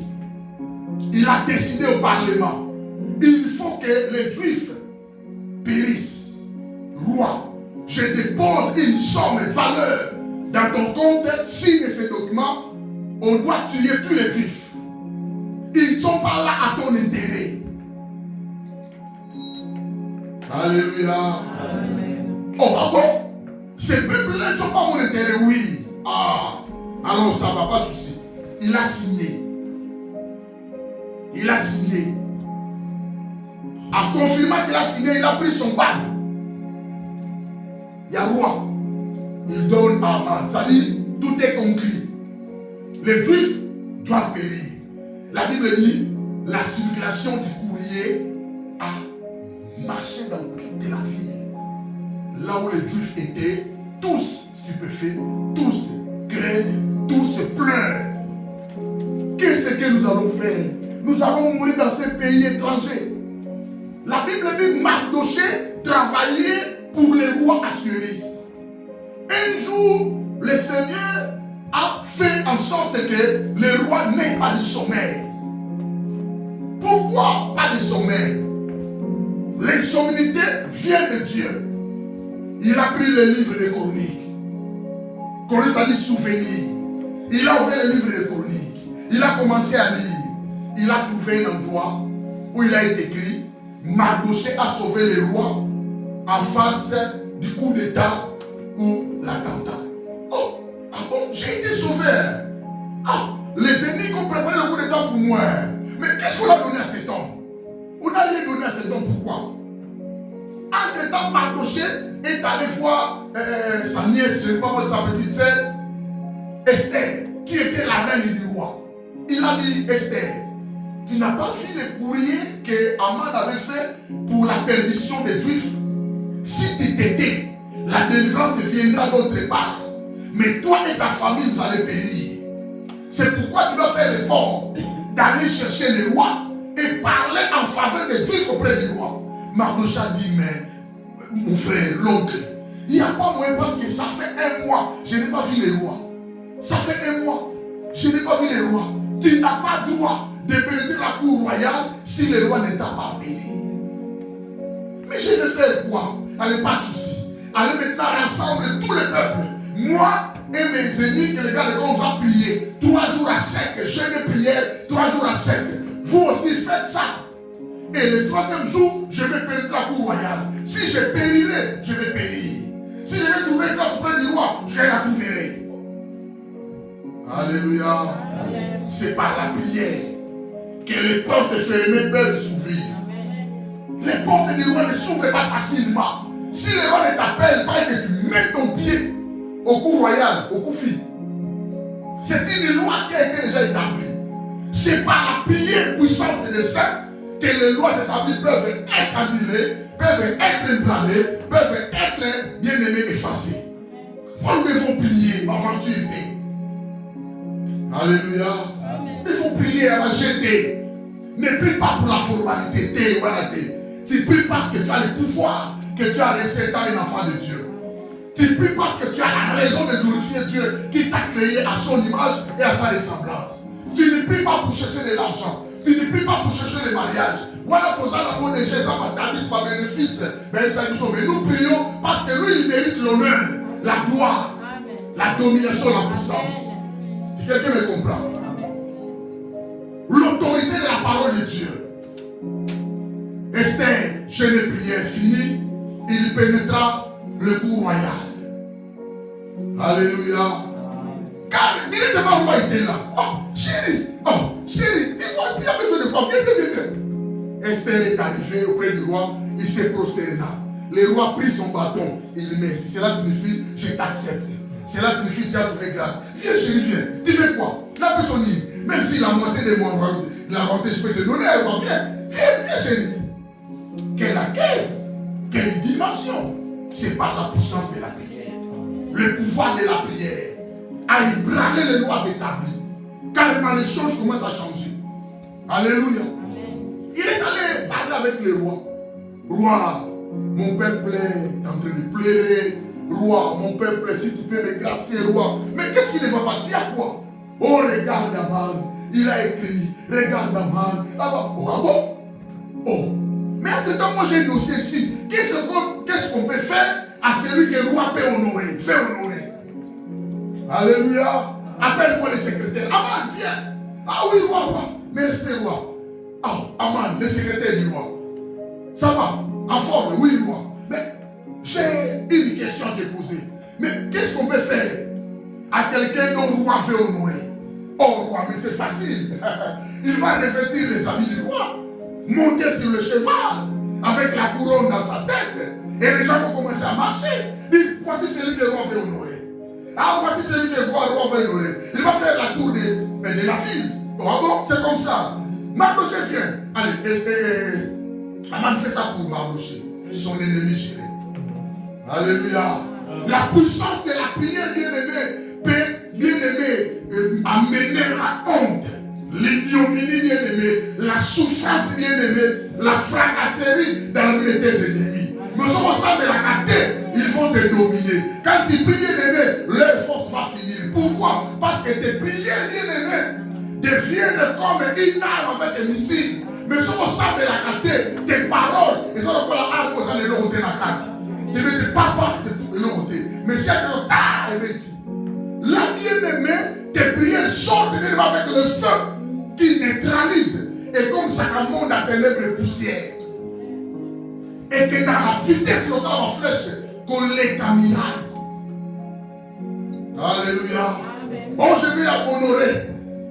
Il a décidé au Parlement, il faut que les Juifs périssent. Roi, je dépose une somme de valeur dans ton compte, signe ce document, on doit tuer tous les Juifs. Ils ne sont pas là à ton intérêt. Alléluia. Amen. Oh, ah bon? Ces peuples-là ne sont pas mon intérêt, oui. Ah, alors ça ne va pas de souci. Il a signé. Il a signé. En confirmant qu'il a signé, il a pris son bague. Il y a roi. Il donne à Aman. Ça dit, tout est conclu. Les Juifs doivent périr. La Bible dit, la circulation du courrier a marché dans toute la ville. Là où les Juifs étaient, tous stupéfaits, tous craignent, tous pleurent. Qu'est-ce que nous allons faire? Nous allons mourir dans ces pays étrangers. La Bible dit Mardoché travaillait pour le roi Assuérus. Un jour, le Seigneur a fait en sorte que le roi n'ait pas de sommeil. Pourquoi pas de sommeil? L'insomnité vient de Dieu. Il a pris le livre des chroniques. Chronique, ça dit souvenir. Il a ouvert le livre des chroniques. Il a commencé à lire. Il a trouvé un endroit où il a été écrit Mardoché a sauvé le roi en face du coup d'État ou l'attentat. Oh, ah bon, j'ai été sauvé. Ah, les ennemis ont préparé le coup d'État pour moi. Mais qu'est-ce qu'on a donné à cet homme? On n'a rien donné à cet homme, pourquoi? Entre-temps, Mardoché est allé voir sa nièce, je ne sais pas comment sa petite sœur, Esther, qui était la reine du roi. Il a dit, Esther, tu n'as pas vu le courrier que Haman avait fait pour la perdition des Juifs? Si tu t'étais, la délivrance viendra d'autre part. Mais toi et ta famille, vous allez périr. C'est pourquoi tu dois faire l'effort d'aller chercher le roi et parler en faveur des Juifs auprès du roi. Mardoché a dit, mais mon frère, l'oncle, il n'y a pas moyen parce que ça fait 1 mois, je n'ai pas vu le roi. Ça fait 1 mois, je n'ai pas vu le roi. Tu n'as pas droit de pénétrer la cour royale si le roi ne t'a pas appelé. Mais je vais faire quoi? Allez, pas de souci. Allez maintenant rassembler tout le peuple. Moi et mes ennemis, que les gars, on va prier 3 jours à sec, jeûne et prière, 3 jours à sec. Vous aussi faites ça. Et le 3e jour, je vais pénétrer la cour royale. Si je périrai, je vais périr. Si je vais trouver grâce auprès du roi, je la trouverai. Alléluia. C'est par la prière que les portes fermées peuvent s'ouvrir. Les portes du roi ne s'ouvrent pas facilement. Si le roi ne t'appelle pas et que tu mets ton pied au cour royal, au cour fil, c'est une loi qui a été déjà établie. C'est par la prière puissante des saints que les lois établies peuvent être annulées, peuvent être ébranlées, peuvent être bien aimées, effacées. Nous devons prier avant tu étais. Alléluia. Nous devons prier avant j'étais. Ne prie pas pour la formalité. Tu pries parce que tu as le pouvoir, que tu as laissé étant un enfant de Dieu. Tu pries parce que tu as la raison de glorifier Dieu qui t'a créé à son image et à sa ressemblance. Tu ne pries pas pour chercher de l'argent. Tu ne pries pas pour chercher le mariage. Voilà pour ça l'amour de Jésus m'attendit par bénéfice. Mais nous prions parce que lui, il mérite l'honneur, la gloire, la domination, la puissance. Si quelqu'un me comprend. L'autorité de la parole de Dieu. Esther, jeûne et prière finie, il pénétra le cour royal. Alléluia. Car directement le roi était là. Oh, chérie, dis-moi, tu as besoin de quoi? Viens. Esther est arrivée auprès du roi, il s'est prosterné. Le roi prit son bâton, il le met. Cela signifie, je t'accepte. Cela signifie, tu as trouvé grâce. Viens, chérie, viens. Tu fais quoi? La personne dit, même si la moitié de mon roi, la rentrée, je peux te donner, viens, chérie. Quelle dimension? C'est par la puissance de la prière. Le pouvoir de la prière a ébranlé les lois établies. Carrément, les choses commencent à changer. Alléluia. Il est allé parler avec le roi. Roi, mon peuple est en train de pleurer. Roi, mon peuple, si tu peux me gracier, roi. Mais qu'est-ce qu'il ne va pas dire quoi? Oh, regarde Haman. Il a écrit, regarde Haman. Ah bon? Oh. Mais entre-temps, moi j'ai un dossier ici. Qu'est-ce qu'on peut faire à celui que le roi peut honorer? Fait honorer. Alléluia. Appelle-moi le secrétaire. Haman, viens. Ah oui, roi. Mais respect, roi. Ah, Haman, le secrétaire du roi. Ça va? En forme, oui, roi. Mais j'ai une question à te poser. Mais qu'est-ce qu'on peut faire à quelqu'un dont le roi veut honorer? Oh, roi, mais c'est facile. Il va revêtir les habits du roi, monter sur le cheval, avec la couronne dans sa tête. Et les gens vont commencer à marcher. Dire, voici celui que le roi veut honorer. Ah, voici celui que le roi veut honorer. Il va faire la tour de la ville. Oh, bon, c'est comme ça. Mardoché vient. Allez, Haman fait ça pour Mardoché, son ennemi géré. Alléluia. La puissance de la prière, bien-aimé, peut, amener la honte, l'ignominie, bien-aimé, la souffrance, bien-aimé, la fracasserie dans la vie de tes ennemis. Nous sommes au sein de la caté, ils vont te dominer. Quand tu pries, bien-aimé, leur force va finir. Pourquoi? Parce que tes prières, bien-aimé, deviennent comme une arme avec un missile. Mais nous sommes au sein de la caté, tes paroles, ils sont encore la arme aux années de la case. Tu mets tes papas, tu l'ont ôté. Mais si tu as la bien-aimée, tes prières sortent avec le feu qui neutralise. Et comme ça, un monde à ténèbres et poussière. Et que dans la vitesse de la flèche, qu'on l'ait miraille. Alléluia. Oh, je vais honorer.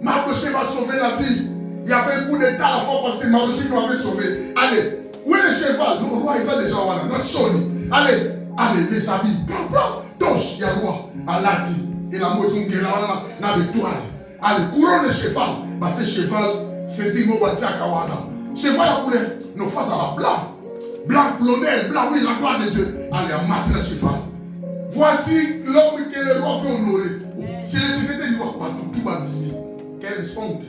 Mardoché m'a sauvé la vie. Il y avait un coup d'état à la fois passée. Mardoché m'avait sauvé. Allez, où est le cheval? Le roi, il a déjà voilà. Allez, les habits. Toche, il y a le roi. Alati. Et la moto, il y a l'étoile. Allez, couronne le cheval. Battez cheval, c'est dit, moi, battez à Kawana. Cheval à couleur, nos faces à la blanc. Blanc, plonnel, blanc, oui, la gloire de Dieu. Allez, à matin le cheval. Voici l'homme que le roi veut honorer. C'est le secrétaire du roi. Tout va bien. Quelle honte.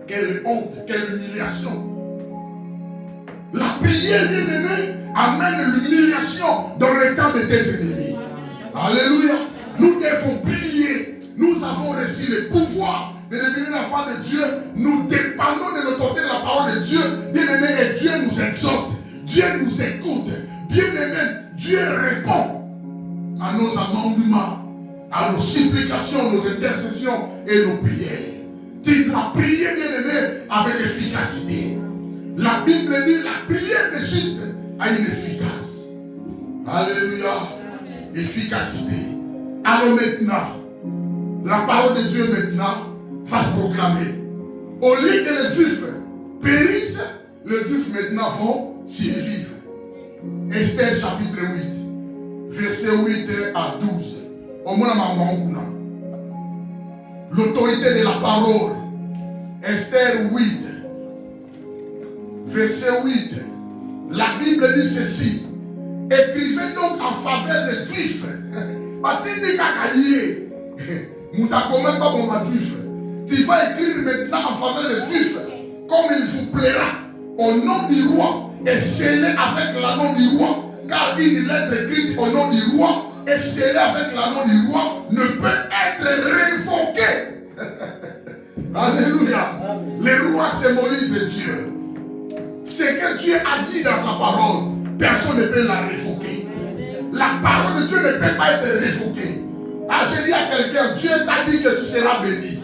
Quelle honte. Quelle humiliation. La prière, bien aimé, amène l'humiliation dans le temps de tes ennemis. Alléluia. Nous devons prier. Nous avons reçu le pouvoir de devenir l'enfant de Dieu. Nous dépendons de l'autorité de la parole de Dieu. Bien aimé, et Dieu nous exauce. Dieu nous écoute. Bien aimé, Dieu répond à nos amendements, à nos supplications, nos intercessions et nos prières. Tu dois prier, bien-aimé, avec efficacité. La Bible dit la prière de juste a une efficace. Alléluia. Efficacité. Alors maintenant, la parole de Dieu maintenant va proclamer. Au lieu que les Juifs périssent, les Juifs maintenant vont survivre. Esther chapitre 8. Verset 8 à 12. Au moins, l'autorité de la parole. Esther 8. Verset 8. La Bible dit ceci. Écrivez donc en faveur des Juifs. Tu vas écrire maintenant en faveur des Juifs comme il vous plaira. Au nom du roi et scellé avec l'anneau du roi. Car une lettre écrite au nom du roi et scellée avec l'anneau du roi ne peut être révoquée. Alléluia. Le roi symbolise Dieu. Ce que Dieu a dit dans sa parole, personne ne peut la révoquer. La parole de Dieu ne peut pas être révoquée. Ah, je dis à quelqu'un, Dieu t'a dit que tu seras béni.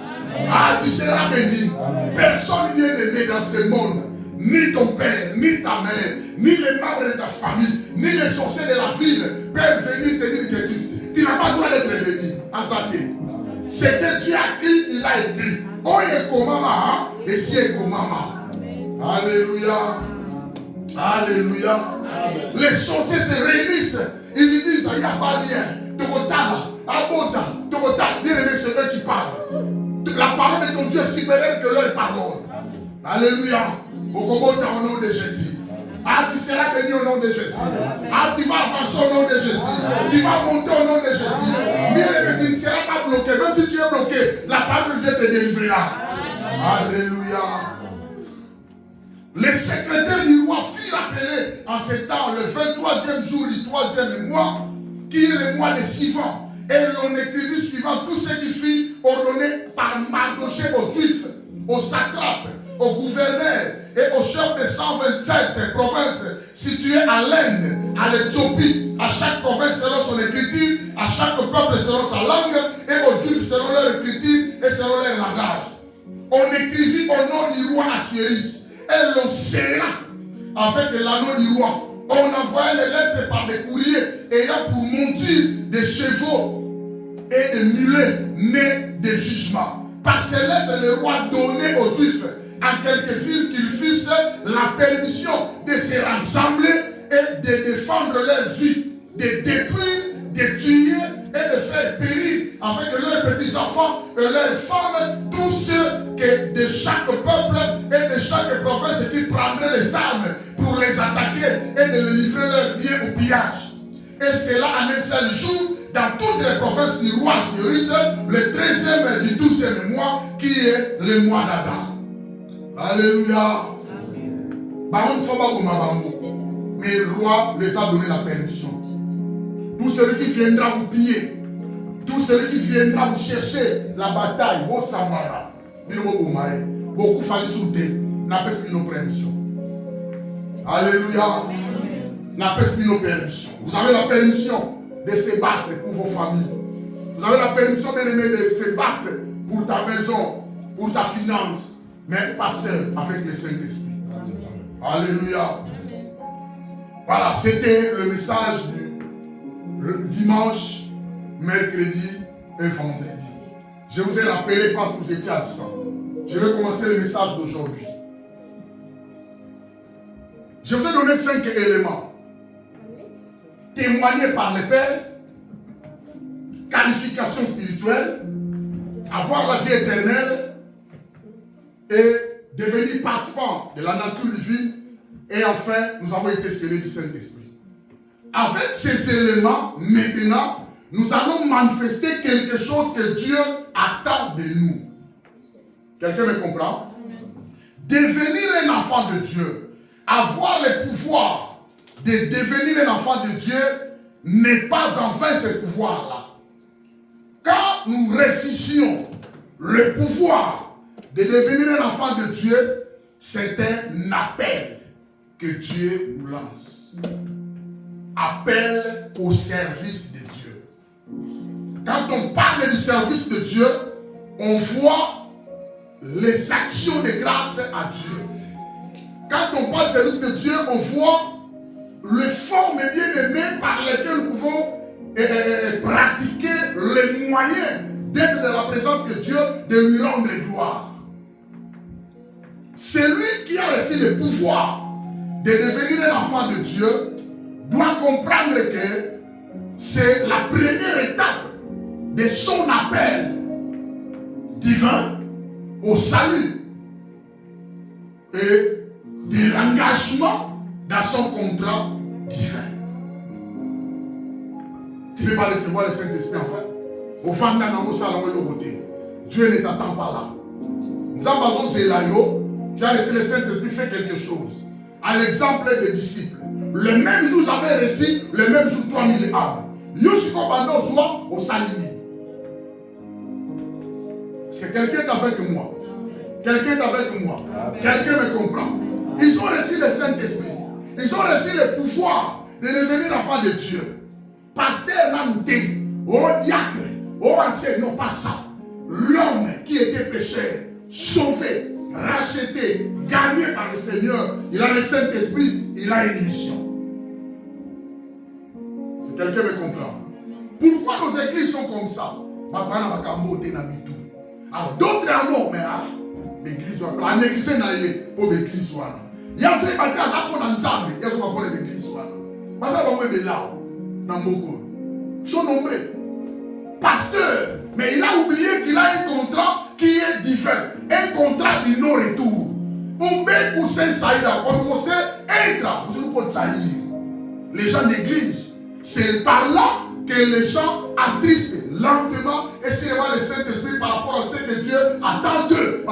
Ah, tu seras béni. Personne bien aimé dans ce monde. Ni ton père, ni ta mère, ni les membres de ta famille, ni les sorciers de la ville peuvent venir te dire que tu n'as pas le droit d'être béni. Azate. Ce que Dieu a écrit, il a écrit. Oye komama, et si komama. Alléluia. Alléluia. Les sorciers se réunissent. Ils lui disent, il n'y a pas rien. Tokotala, Abota, Tokotala. Bien aimé, c'est eux qui parlent. La parole de ton Dieu est supérieure que leur parole. Alléluia. Au nom de Jésus. Ah, tu seras béni au nom de Jésus. Ah, tu vas avancer au nom de Jésus. Tu vas monter au nom de Jésus. Bien aimé, tu ne seras pas bloqué. Même si tu es bloqué, la parole de Dieu te délivrera. Alléluia. Les secrétaires du roi firent appeler en ce temps le 23e jour du 3e mois, qui est le mois de Sivan. Et l'on écrivit suivant tout ce qui fut ordonné par Mardoché aux Juifs, aux satrapes, aux gouverneurs et aux chefs de 127 provinces situées à l'Inde, à l'Éthiopie, à chaque province selon son écriture, à chaque peuple selon sa langue, et aux Juifs selon leur écriture et selon leur langage. On écrivit au nom du roi Assuérus, et l'on serra avec l'anneau du roi. On envoyait les lettres par des courriers ayant pour monture des chevaux et des mulets nés de jugement. Par ces lettres, le roi donnait aux Juifs à quelques villes qu'ils fissent la permission de se rassembler et de défendre leur vie, de détruire, de tuer et de faire périr avec leurs petits-enfants et leurs femmes, tous ceux que de chaque peuple et de chaque province qui prendraient les armes pour les attaquer et de les livrer leurs biens au pillage. Et cela en un seul jour, dans toutes les provinces du roi Cyrus, le 13e du 12e mois, qui est le mois d'Adar. Alléluia. Mais le roi les a donné la permission. Tout celui qui viendra vous piller, tout celui qui viendra vous chercher la bataille, vos samara, beaucoup fallait sauter, n'a pas nos permissions. Alléluia. N'a pas nos permissions. Vous avez la permission de se battre pour vos familles. Vous avez la permission de se battre pour ta maison, pour ta finance, mais pas seul avec le Saint-Esprit. Alléluia. Voilà, c'était le message du dimanche, mercredi et vendredi. Je vous ai rappelé parce que vous étiez absents. Je vais commencer le message d'aujourd'hui. Je vous ai donné 5 éléments. Témoigner par les pères, qualification spirituelle, avoir la vie éternelle et devenir participant de la nature divine. Et enfin, nous avons été scellés du Saint-Esprit. Avec ces éléments, maintenant, nous allons manifester quelque chose que Dieu attend de nous. Quelqu'un me comprend? Devenir un enfant de Dieu, avoir le pouvoir de devenir un enfant de Dieu, n'est pas en vain ce pouvoir-là. Quand nous ressuscitions le pouvoir de devenir un enfant de Dieu, c'est un appel que Dieu nous lance. Appel au service de Dieu. Quand on parle du service de Dieu, on voit les actions de grâce à Dieu. Quand on parle du service de Dieu, on voit les formes bien-aimées par lesquelles nous pouvons pratiquer les moyens d'être dans la présence de Dieu, de lui rendre gloire. Celui qui a reçu le pouvoir de devenir un enfant de Dieu doit comprendre que c'est la première étape de son appel divin au salut et de l'engagement dans son contrat divin. Tu ne peux pas recevoir le Saint-Esprit en fait. Au fond de Dieu ne t'attend pas là. Tu as reçu le Saint-Esprit, fais quelque chose. À l'exemple des disciples. Le même jour, j'avais reçu, le même jour, 3000 âmes. Au salini. C'est quelqu'un est avec moi. Quelqu'un est avec moi. Quelqu'un me comprend. Ils ont reçu le Saint-Esprit. Ils ont reçu le pouvoir de devenir enfant de Dieu. Pasteur Namouté, au diacre, au enseignant, non pas ça. L'homme qui était pécheur, sauvé, racheté, gagné par le Seigneur, il a le Saint-Esprit, il a une mission. Si quelqu'un me comprend. Pourquoi nos églises sont comme ça? Alors d'autres non, mais l'église, en église, pour l'église, il y a des bagages à prendre ensemble, il y a des bagages à l'église. Parce que là, dans beaucoup. Ils sont nombreux. Pasteur, mais il a oublié qu'il a un contrat qui est différent. Un contrat de non-retour. Les gens d'église, c'est par là que les gens attristent lentement et seulement le Saint-Esprit par rapport à ce que Dieu attend d'eux.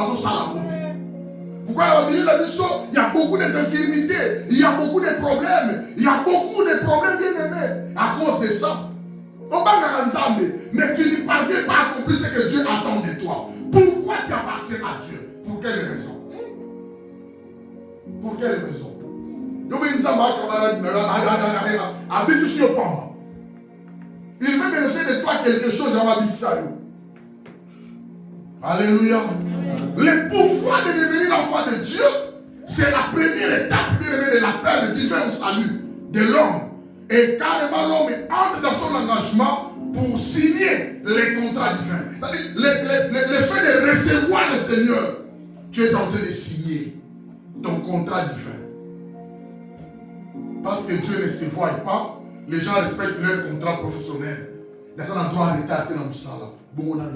Pourquoi il y a beaucoup d'infirmités, il y a beaucoup de problèmes, il y a beaucoup de problèmes bien aimés à cause de ça. Mais tu ne parviens pas à accomplir ce que Dieu attend de toi. Pourquoi tu appartiens à Dieu? Pour quelle raison? Pour quelle raison? Il veut bénéficier de toi quelque chose dans ma vie. Alléluia. Le pouvoir de devenir l'enfant de Dieu, c'est la première étape de l'appel divin au salut de l'homme. Et carrément l'homme entre dans son engagement pour signer les contrats divins. C'est-à-dire le fait de recevoir le Seigneur, tu es en train de signer ton contrat divin. Parce que Dieu ne se voit pas, les gens respectent leur contrat professionnel. Les gens doivent arrêter dans le salle. Bon, dans le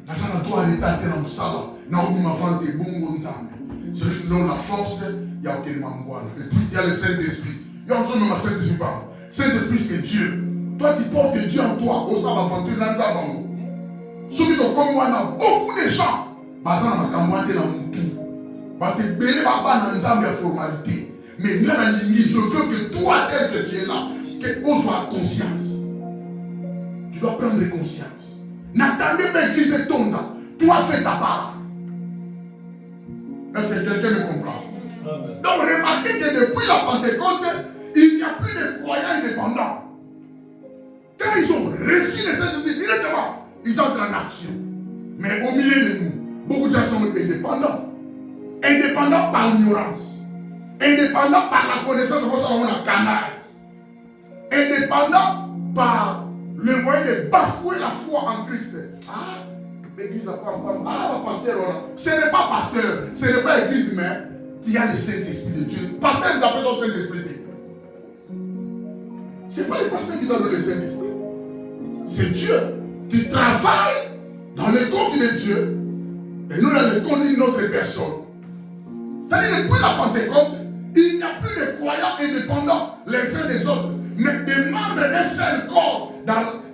les gens doivent arrêter dans le salle. Non, ma femme est bon, celui qui donne la force, il y a aucun mangoine. Et puis il y a le Saint-Esprit. Il y a encore même le Saint-Esprit. Saint-Esprit, c'est Dieu. Toi, tu portes Dieu en toi. Au Saba Venture, dans le Bango. Ceux qui sont comme moi, beaucoup de gens. Bazan na makamwate na mutu. Ba te belé baba na nzambe formalité. Mais là la ligne, je veux que toi tel que tu es là, que on soit conscience. Tu dois prendre conscience. N'attendez pas l'église tombe. Toi fais ta part. Est-ce que quelqu'un me comprend? Amen. Donc remarquez que depuis la Pentecôte, il n'y a plus de croyants indépendants. Quand ils ont reçu les Saint-Esprit directement, ils entrent en action. Mais au milieu de nous, beaucoup de gens sont indépendants. Indépendants par ignorance. Indépendant par la connaissance, c'est pour ça qu'on a canaille. Indépendant par le moyen de bafouer la foi en Christ. Ah, l'église n'a pas. Ah, pasteur, ce n'est pas pasteur, ce n'est pas l'église, mais il y a le Saint-Esprit de Dieu. Pasteur, nous appelons le Saint-Esprit. Ce n'est pas le pasteur qui donne le Saint-Esprit. C'est Dieu qui travaille dans le compte de Dieu. Et nous, dans le compte de notre personne. C'est-à-dire, depuis la Pentecôte, il n'y a plus de croyants indépendants les uns des autres, mais des membres d'un seul corps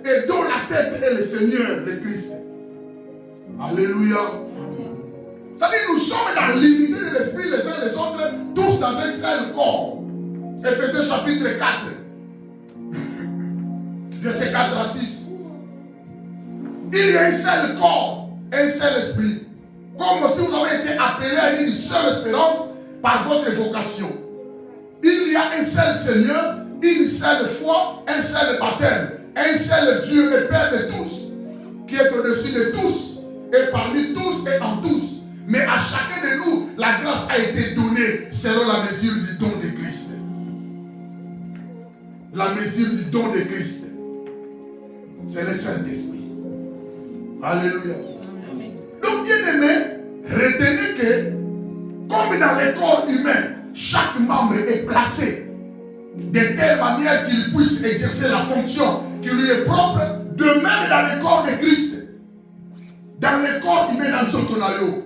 et dont la tête est le Seigneur, le Christ. Alléluia. C'est-à-dire, nous sommes dans l'unité de l'Esprit les uns les autres, tous dans un seul corps. Éphésiens chapitre 4, verset 4 à 6. Il y a un seul corps, un seul esprit. Comme si vous avez été appelés à une seule espérance par votre vocation. Il y a un seul Seigneur, une seule foi, un seul baptême, un seul Dieu et Père de tous, qui est au-dessus de tous, et parmi tous et en tous. Mais à chacun de nous, la grâce a été donnée selon la mesure du don de Christ. La mesure du don de Christ, c'est le Saint-Esprit. Alléluia. Donc, bien aimé, retenez que, comme dans le corps humain, chaque membre est placé de telle manière qu'il puisse exercer la fonction qui lui est propre, de même dans le corps de Christ. Dans le corps humain, dans Tsotonayo,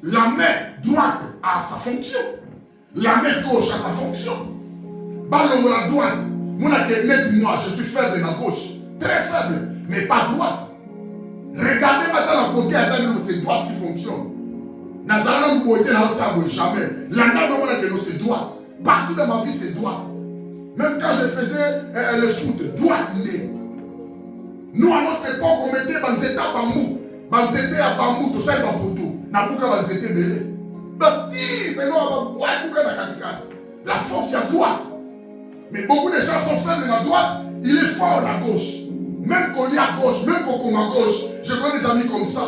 la main droite a sa fonction, la main gauche a sa fonction. Ballon la droite, moi je suis faible dans la gauche, très faible, mais pas droite. Regardez maintenant la côté, c'est droite qui fonctionne. Jamais. C'est droite. Partout dans ma vie, c'est droite. Même quand je faisais le foot, droite nez. Nous, à notre époque, on mettait Banzeta à bambou. Banzeta à bambou, tout ça, il va pour tout. Nabuka Banzeta belé. La force est à droite. Mais beaucoup de gens sont faibles à droite, il est fort à gauche. Même qu'on est à gauche, même qu'on est à gauche. Je connais des amis comme ça.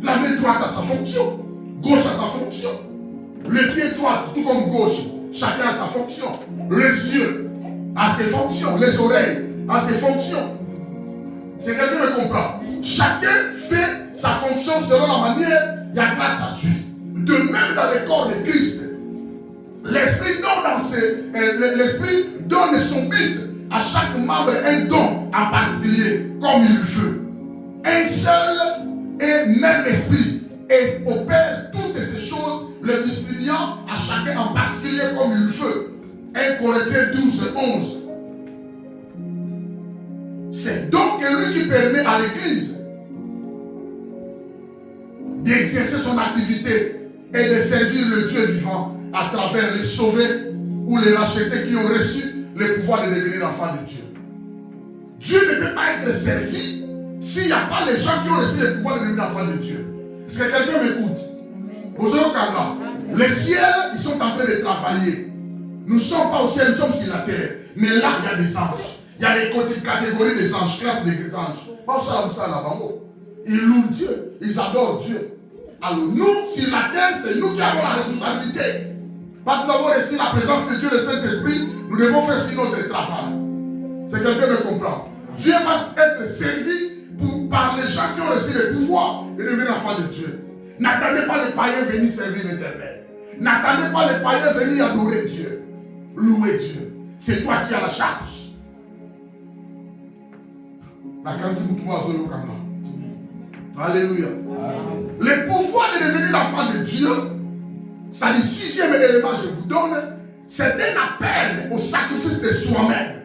La main droite a sa fonction, gauche a sa fonction. Le pied droit, tout comme gauche, chacun a sa fonction. Les yeux a ses fonctions, les oreilles a ses fonctions. C'est quelqu'un qui me comprend. Chacun fait sa fonction selon la manière, il y a grâce à suivre. De même dans le corps de Christ, l'Esprit donne son but à chaque membre un don en particulier, comme il veut. Un seul et même esprit et opère toutes ces choses, le distribuant à chacun en particulier comme il veut. 1 Corinthiens 12, 11. C'est donc lui qui permet à l'Église d'exercer son activité et de servir le Dieu vivant à travers les sauvés ou les rachetés qui ont reçu le pouvoir de devenir enfants de Dieu. Dieu ne peut pas être servi s'il n'y a pas les gens qui ont reçu le pouvoir de devenir enfants de Dieu. Est-ce que quelqu'un m'écoute? Les ciels, ils sont en train de travailler. Nous ne sommes pas au ciel, nous sommes sur la terre. Mais là, il y a des anges. Il y a des catégories des anges, classes des anges. Ils louent Dieu, ils adorent Dieu. Alors nous, sur la terre, c'est nous qui avons la responsabilité. Parce que nous avons reçu la présence de Dieu, le Saint-Esprit, nous devons faire sur notre travail. C'est quelqu'un me comprend. Dieu va être servi par les gens qui ont reçu le pouvoir de devenir enfants de Dieu. N'attendez pas les païens venir servir l'Éternel. N'attendez pas les païens venir adorer Dieu. Louer Dieu. C'est toi qui as la charge. Alléluia. Le pouvoir de devenir l'enfant de Dieu, c'est-à-dire, sixième élément que je vous donne, c'est un appel au sacrifice de soi-même.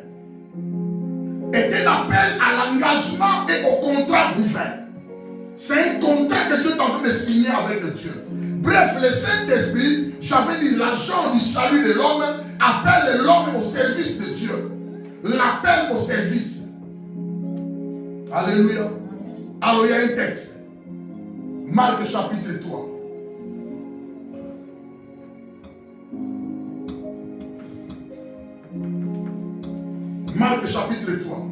Et un appel à l'engagement et au contrat divin. C'est un contrat que Dieu est en train de signer avec Dieu. Bref, le Saint-Esprit, j'avais dit, l'agent du salut de l'homme appelle l'homme au service de Dieu. L'appel au service. Alléluia. Alors il y a un texte. Marc chapitre 3. Marc chapitre 3.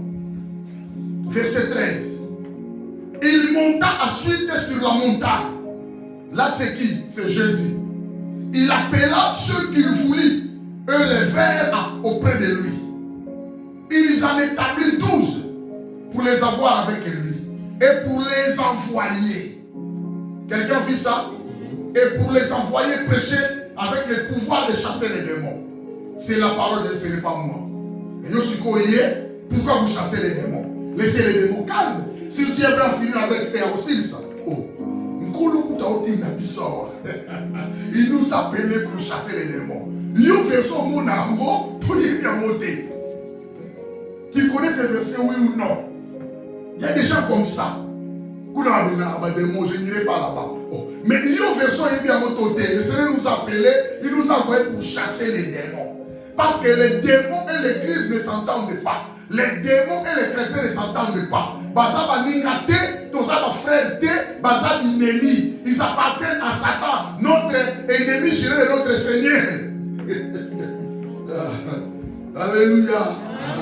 Verset 13. Il monta ensuite sur la montagne. Là c'est qui? C'est Jésus. il appela ceux qu'il voulut, eux les vinrent auprès de lui. Il les en établit 12 pour les avoir avec lui et pour les envoyer. Quelqu'un vit ça? Et pour les envoyer prêcher avec le pouvoir de chasser les démons. C'est la parole de Dieu, ce n'est pas moi. Et je suis courrier, pourquoi vous chassez les démons? Laissez les démons calmes. Si tu avais en finir avec eux aussi, ça. Oh. Il nous a appelés pour chasser les démons. Tu connais ces versets, oui ou non? Il y a des gens comme ça. Je n'irai pas là-bas. Oh. Mais il y a une version qui est bien montée. Le Seigneur nous a appelés, il nous a envoyés pour chasser les démons. Parce que les démons et l'église ne s'entendent pas. Les démons et les chrétiens ne s'entendent pas. Ils appartiennent à Satan, notre ennemi juré de notre Seigneur. Alléluia.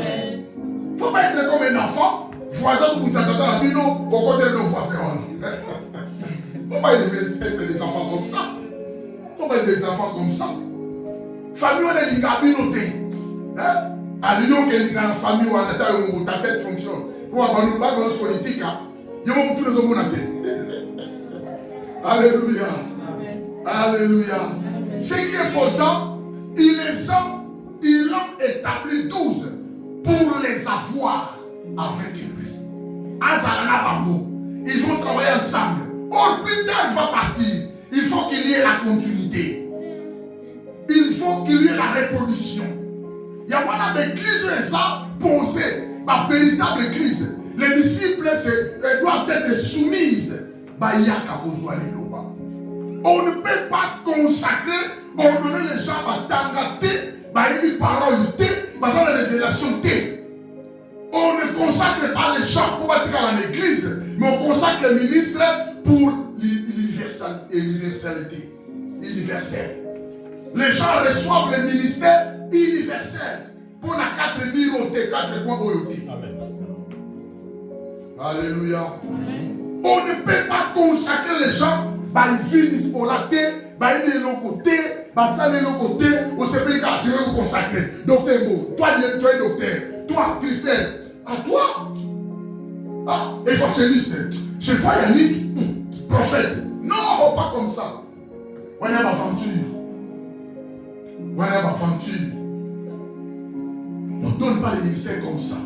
Il ne faut pas être comme un enfant, voisin de Boutata, au côté de nos voisins. Il ne faut pas être des enfants comme ça. Il ne faut pas être des enfants comme ça. Famille, on est l'ingabinoté. À Lyon, dans la famille, où ta tête fonctionne. Pour avoir une politique, il y a tous les hommes. Alléluia. Alléluia. Ce qui est important, ils l'ont établi 12 pour les avoir avec lui. Azarana Bambo. Ils vont travailler ensemble. Or, plus tard, il va partir. Il faut qu'il y ait la continuité. Il faut qu'il y ait la reproduction. Il y a une église ça posée, ma véritable église. Les disciples doivent être soumises. On ne peut pas consacrer, ordonner les gens à tangater, une parole, la révélation. On ne consacre pas les gens pour bâtir à l'église, mais on consacre les ministres pour l'universalité. Universelle. Les gens reçoivent le ministère universel pour la 4000 rotés, 4 points rotés. Alléluia. On ne peut pas consacrer les gens par une vie dispolarisée, par une autre côté, par ça de l'autre côté. Au CPK, je vais vous consacrer. Docteur Beau, toi, tu es docteur. Toi, Christelle, à toi. Ah, évangéliste. Je vois Yannick, prophète. Non, pas comme ça. On est à aventure. Voilà ma aventure. On ne donne pas les ministères comme ça.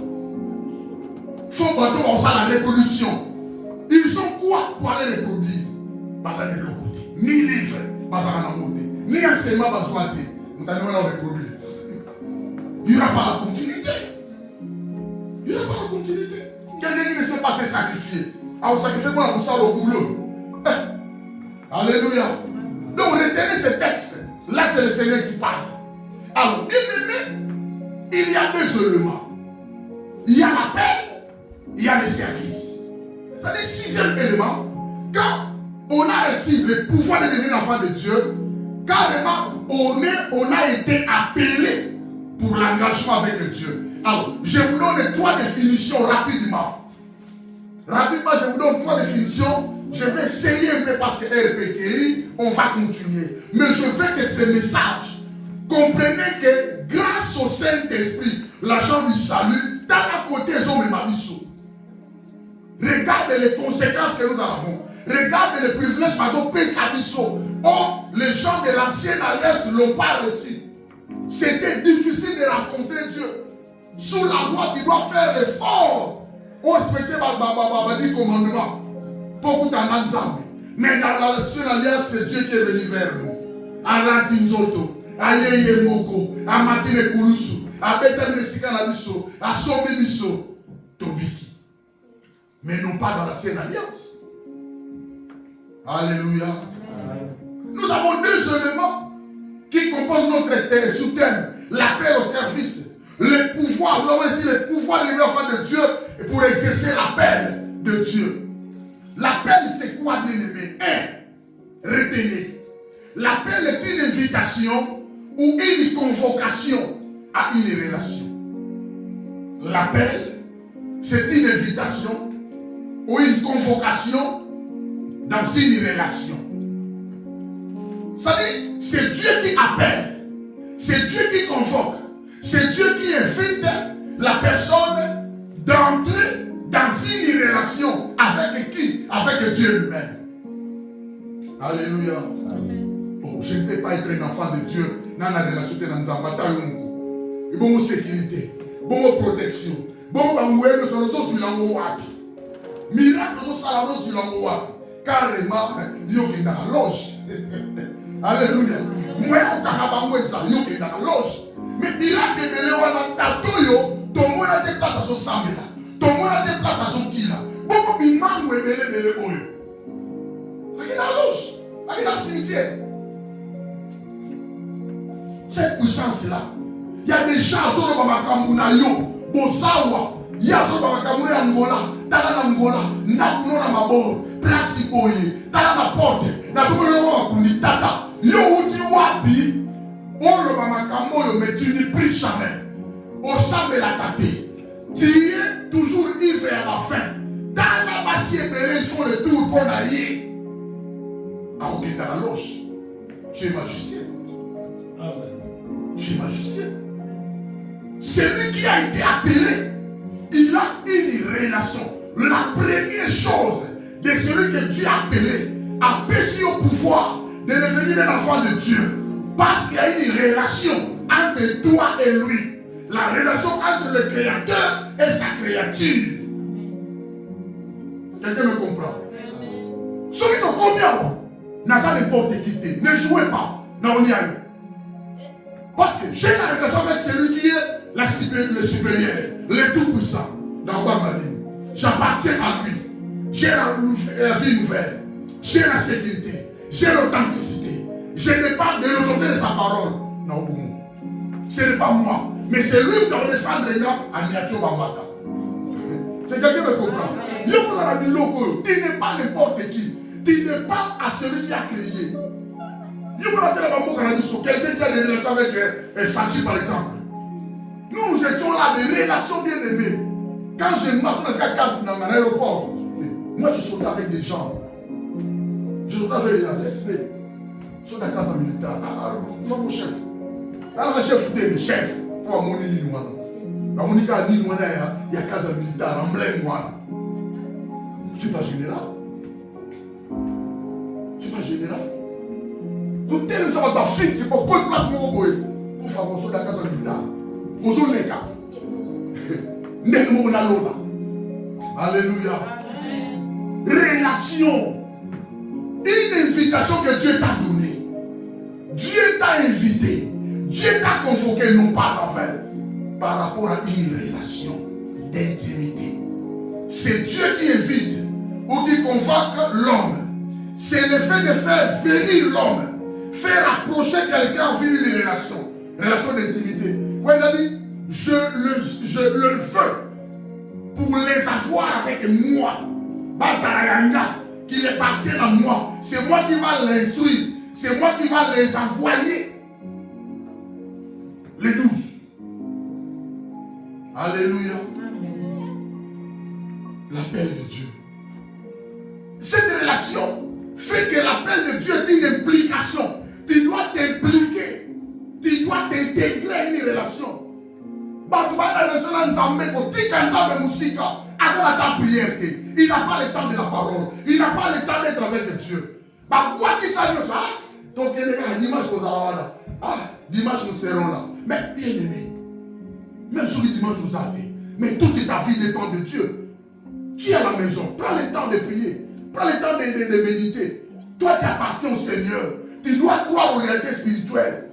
Faut bateau on va la reproduction. Ils ont quoi pour aller reproduire? Pas aller de l'autre côté. Ni livre, pas à la monter. Ni enseignement, pas à monter. On t'a demandé à reproduire. Il n'y aura pas la continuité. Il n'y aura pas la continuité. Quelqu'un qui ne sait pas se sacrifier. Alors sacrifier pour la moussa au boulot. Alléluia. Donc retenez ce texte. Là, c'est le Seigneur qui parle. Alors, bien aimé, il y a deux éléments. Il y a l'appel, il y a le service. C'est-à-dire, sixième élément, quand on a reçu le pouvoir de devenir enfant de Dieu, carrément, on a été appelé pour l'engagement avec Dieu. Alors, je vous donne 3 définitions rapidement. Rapidement, je vous donne 3 définitions. Je vais essayer un peu parce que RPKI, on va continuer. Mais je veux que ce message, comprenez que grâce au Saint-Esprit, l'agent du salut, dans la côté des hommes et Mabiso. Regardez les conséquences que nous avons. Regardez les privilèges que nous avons. Or, les gens de l'ancienne alliance ne l'ont pas reçu. C'était difficile de rencontrer Dieu. Sous la loi, tu dois faire l'effort. On respectait les commandements. Beaucoup d'ananzambe. Mais dans l'ancienne alliance, c'est Dieu qui est venu vers nous. Aratinzoto, Ayeye Moko, Amatine Kouroussou, Abetel Mesikanabiso, Asombi Biso, Tobiki. Mais non pas dans l'ancienne alliance. Alléluia. Nous avons 2 éléments qui composent notre sous-thème. L'appel au service. Le pouvoir, nous avons ici le pouvoir de l'enfant de Dieu pour exercer l'appel de Dieu. L'appel, c'est quoi, bien-aimé? 1. Retenez. L'appel est une invitation ou une convocation à une relation. L'appel, c'est une invitation ou une convocation dans une relation. Ça dit, c'est Dieu qui appelle, c'est Dieu qui convoque, c'est Dieu qui invite la personne d'entrer dans une relation avec qui? Avec Dieu lui-même. Alléluia. Oh, je ne peux pas être un enfant de Dieu dans la relation de Nzambata. Il y a une sécurité, une protection. Miracle de Salomon sur l'envoi. Carrément, il y a une loge. Alléluia. Moi, il y a une loge. Mais miracle de l'envoi, tatoyo, ton monde a des places à son samela. Ton monde a des places à son kila. Beaucoup de mango et belé boyo. Il y a une loge. Il y a un cimetière. Cette puissance-là, il y a des gens qui sont dans ma Kambunayo, Bozawa, il y a des gens dans ma Kambunayo Angola, Tala Angola, Nakuno na Mabor, Place Boye, Tala na Porte, Nakuno na Makundi, Tata, Yo Uti Wabi, Olo Mamakamboyo, mais tu n'y pries jamais. Au champ de la tâté, tu es toujours ivre à la fin. Dans la bassie belé, ils font le tour pour naïr. Ah, ok, dans la loge, tu es magicien. Tu es magicien. Celui qui a été appelé, il a une relation. La première chose de celui que Dieu a appelé, a péché au pouvoir de devenir un enfant de Dieu. Parce qu'il y a une relation entre toi et lui. La relation entre le Créateur et sa créature. Quelqu'un me comprend? Celui qui combien n'a pas n'importe qui. Ne jouez pas. Non, on y arrive. Parce que j'ai la relation avec celui qui est le supérieur, le tout-puissant. Dans Bambaline. J'appartiens à lui. J'ai la vie nouvelle. J'ai la sécurité. J'ai l'authenticité. Je n'ai pas de l'autorité de sa parole. Non, bon. Ce n'est pas moi. Mais c'est lui qui doit défendre les gens à Miniature Bambata. C'est quelqu'un qui me comprend. Il faut que tu loco. Tu n'es pas n'importe qui. Tu n'es pas à celui qui a créé. Quelqu'un qui a des relations avec Fatih par exemple. Nous étions là des relations bien aimées. Quand je marche dans l'aéroport, moi je sortais avec des gens. Je sortais avec les gens, laisse-les. Je suis dans la case militaire. Ah, mon chef. Là, le chef était le chef. Pour mon île, la Monica il y a case militaire, l'emblème. Je ne suis pas général. Je ne suis pas général. Donc, tel que ça va fixe, c'est pour quoi place mon boy. Pour faire mon la case militaire. Aux autres les cas. Alléluia. Relation. Une invitation que Dieu t'a donnée. Dieu t'a invité. Dieu t'a convoqué, non pas en fait, par rapport à une relation d'intimité. C'est Dieu qui invite ou qui convoque l'homme. C'est le fait de faire venir l'homme, faire approcher quelqu'un en vue d'une relation d'intimité. Oui, il a dit, je le veux pour les avoir avec moi. Bazarayanga, qu'il appartient à moi. C'est moi qui va l'instruire. C'est moi qui va les envoyer. Les 12. Alléluia. L'appel de Dieu. Cette relation fait que l'appel de Dieu est une implication. Tu dois t'impliquer. Tu dois t'intégrer à une relation. Il n'a pas le temps de la parole. Il n'a pas le temps d'être avec Dieu. Donc, dimanche nous serons là. Mais bien aimé, même sur le dimanche vous avez, mais toute ta vie dépend de Dieu. Tu es à la maison, prends le temps de prier, prends le temps de méditer. Toi tu appartiens au Seigneur. Tu dois croire aux réalités spirituelles.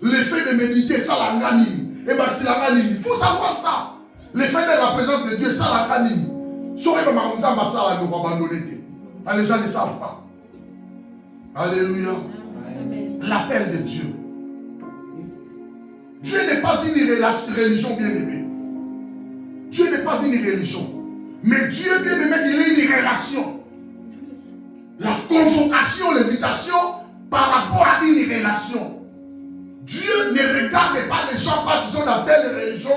L'effet de méditer, ça l'anganime. Et bien c'est l'anganime. Il faut savoir ça. L'effet de la présence de Dieu, ça l'anganime. Les gens ne savent pas. Alléluia. L'appel de Dieu. Dieu n'est pas une religion bien-aimée. Dieu n'est pas une religion. Mais Dieu bien-aimé, il est une relation. La convocation, l'invitation par rapport à une relation. Dieu ne regarde pas les gens parce qu'ils sont dans telle religion.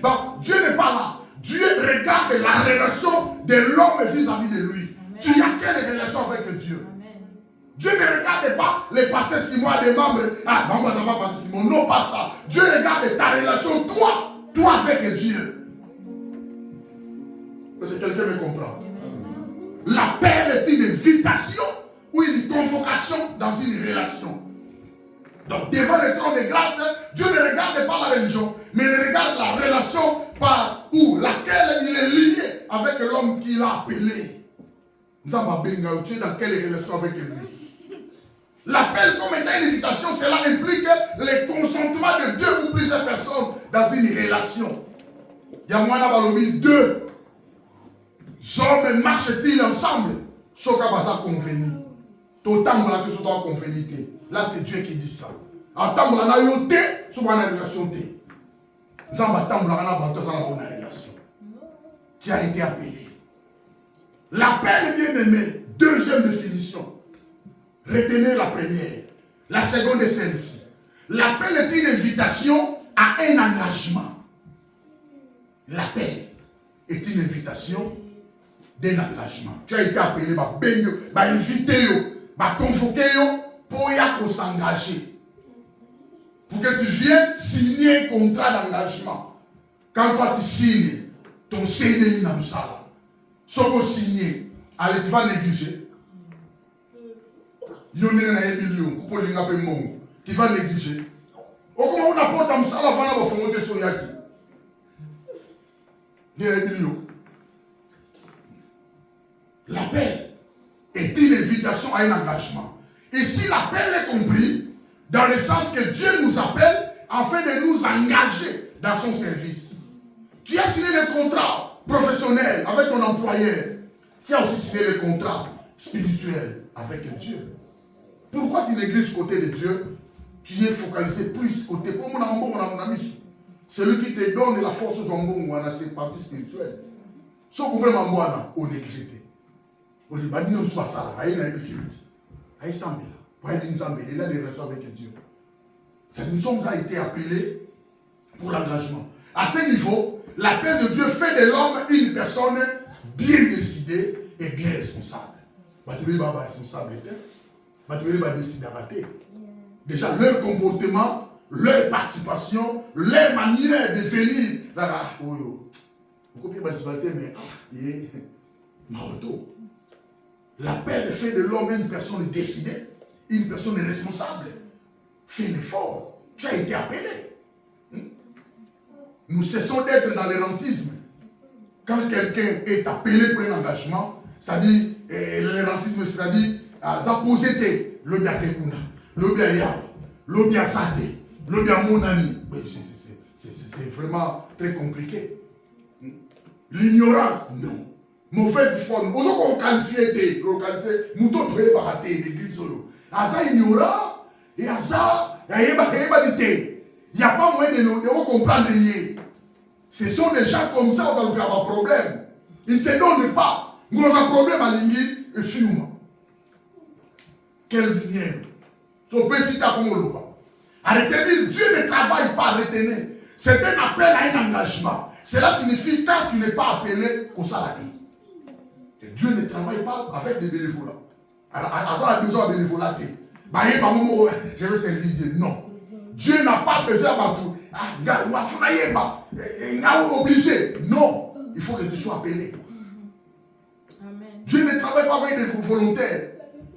Bon, Dieu n'est pas là. Dieu regarde la relation de l'homme vis-à-vis de lui. Tu as quelle relation avec Dieu? Dieu ne regarde pas les pasteurs Simon à des membres. Ah, maman, ça va passer Simon. Non, pas ça. Dieu regarde ta relation, toi avec Dieu. Est-ce que quelqu'un me comprend? L'appel est une invitation ou une convocation dans une relation. Donc, devant le trône de grâce, Dieu ne regarde pas la religion, mais il regarde la relation par où, laquelle il est lié avec l'homme qu'il a appelé. Nous avons tu es dans quelle relation avec lui? L'appel comme étant une invitation, cela implique le consentement de deux ou plusieurs personnes dans une relation. Il y a moins d'avalomi, deux hommes marchent-ils ensemble? Sauf qu'à basa convenu. Autant que ce soit convenu. Là, c'est Dieu qui dit ça. En tant que l'on a yoté, sur une relation. Nous avons une relation. Tu as été appelé. L'appel bien-aimé, deuxième définition. Retenez la première. La seconde est celle-ci. L'appel est une invitation à un engagement. L'appel est une invitation d'un engagement. Tu as été appelé, invité, convoqué pour s'engager. Pour que tu viennes signer un contrat d'engagement. Quand toi tu signes ton CDI dans le salaire, si tu signes, allez, tu vas négliger. Tu vas négliger. Comment on apporte un salaire avant de faire monter sur Yaki? L'appel est une invitation à un engagement. Et si l'appel est compris, dans le sens que Dieu nous appelle afin de nous engager dans son service. Tu as signé le contrat professionnel avec ton employeur. Tu as aussi signé le contrat spirituel avec Dieu. Pourquoi tu négliges côté de Dieu? Tu es focalisé plus côté. Pour mon ami, celui qui te donne la force aux jambons à cette partie spirituelle. Si on comprend mon mois, on néglige. On dit, bah, nous sommes ça, il y a une culte. Il y a des relations avec Dieu. Nous sommes été appelés pour l'engagement. À ce niveau, l'appel de Dieu fait de l'homme une personne bien décidée et bien responsable. Responsable. Déjà, leur comportement, leur participation, leur manière de venir. L'appel fait de l'homme une personne décidée, une personne responsable. Fais l'effort. Tu as été appelé. Nous cessons d'être dans l'érantisme. Quand quelqu'un est appelé pour un engagement, c'est-à-dire, l'érantisme, c'est-à-dire, Zaposete, l'obia Tekuna, l'obia Yao, l'obia Sate, l'obia Monani. C'est vraiment très compliqué. L'ignorance, non. Mauvaise forme. On doit qualifier, localiser, nous devons barater l'église. Asa ignorant, et Asa, il n'y a pas moyen de comprendre rien. Ce sont des gens comme ça, on va avoir un problème. Ils ne se donnent pas. Nous avons un problème à l'ingé et fume. Quelle lumière. Son petit comme on l'a. À retenir, Dieu ne travaille pas à retenir. C'est un appel à un engagement. Cela signifie quand tu n'es pas appelé qu'au salarié. Dieu ne travaille pas avec des bénévolats. Alors, ça a besoin de bénévolat. Je vais servir Dieu. Non. Dieu n'a pas besoin de tout. Il n'a obligé. Non. Il faut que tu sois appelé. Amen. Dieu ne travaille pas avec des volontaires.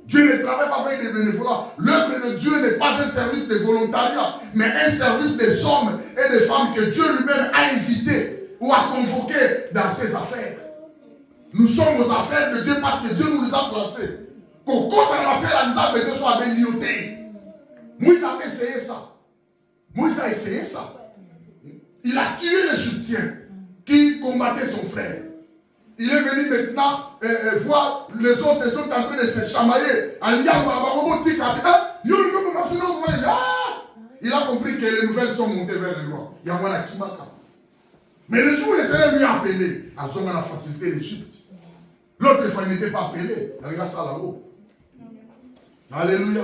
Dieu ne travaille pas avec des bénévolats. L'œuvre de Dieu n'est pas un service de volontariat, mais un service des hommes et des femmes que Dieu lui-même a invités ou a convoqués dans ses affaires. Nous sommes aux affaires de Dieu parce que Dieu nous les a placés. Qu'au contraire de l'affaire, nous avons besoin soit bénioté. Moïse a essayé ça. Moïse a essayé ça. Il a tué l'Égyptien qui combattait son frère. Il est venu maintenant voir les autres, sont en train de se chamailler. Il a compris que les nouvelles sont montées vers le roi. Il y a moins Kimaka. Mais le jour où les Seigneur lui a appelé, à son a facilité l'Égypte. L'autre fois, il n'était pas appelé. Regarde ça là-haut. Alléluia.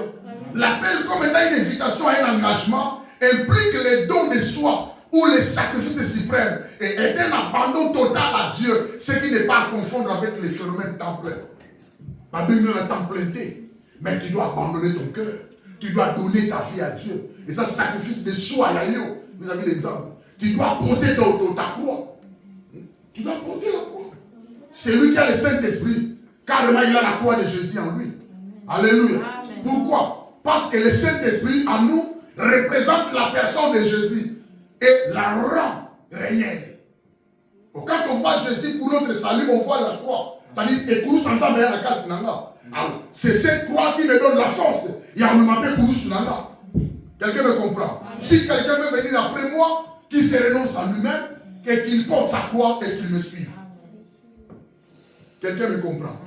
L'appel comme étant une invitation à un engagement implique les dons de soi ou les sacrifices suprêmes et est un abandon total à Dieu, ce qui n'est pas à confondre avec les phénomènes templaires. La Bible la templété. Mais tu dois abandonner ton cœur. Tu dois donner ta vie à Dieu. Et ça, sacrifice de soi, yayo. Vous avez l'exemple. Tu dois porter ta croix. Tu dois porter la croix. C'est lui qui a le Saint-Esprit. Carrément, il a la croix de Jésus en lui. Alléluia. Amen. Pourquoi? Parce que le Saint-Esprit en nous représente la personne de Jésus et la rend réelle. Quand on voit Jésus pour notre salut, on voit la croix. C'est-à-dire, c'est cette croix qui me donne la force. Il y a un moment pour nous. Quelqu'un me comprend? Si quelqu'un veut venir après moi, qu'il se renonce à lui-même, et qu'il porte sa croix et qu'il me suive. Quelqu'un me comprend?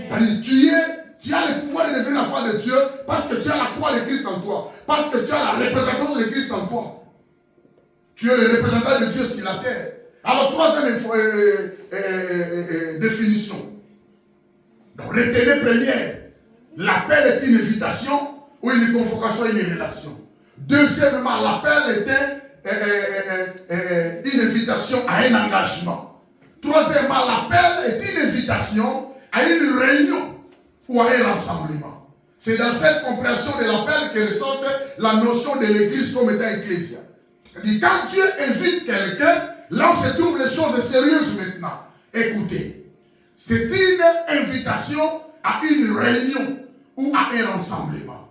C'est-à-dire, tu as le pouvoir de devenir enfant de Dieu parce que tu as la croix de Christ en toi. Parce que tu as la représentation de Christ en toi. Tu es le représentant de Dieu sur la terre. Alors, troisième définition. Donc, retenez première. L'appel est une invitation ou une convocation, une relation. Deuxièmement, l'appel était une invitation à un engagement. Troisièmement, l'appel est une invitation à une réunion ou à un rassemblement. C'est dans cette compréhension de l'appel que ressort la notion de l'église comme étant ecclésia. Quand Dieu invite quelqu'un, là où se trouvent les choses sérieuses maintenant. Écoutez, c'est une invitation à une réunion ou à un rassemblement.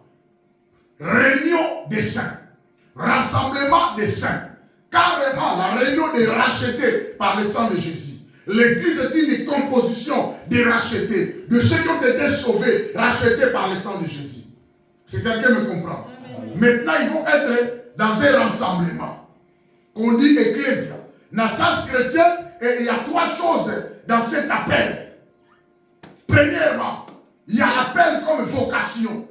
Réunion des saints. Rassemblement des saints. Carrément, la réunion des rachetés par le sang de Jésus. L'église est une composition des rachetés, de ceux qui ont été sauvés, rachetés par le sang de Jésus. Si quelqu'un me comprend. Maintenant, ils vont être dans un rassemblement. On dit ecclésia. Dans le sens chrétien, il y a trois choses dans cet appel. Premièrement, il y a l'appel comme vocation.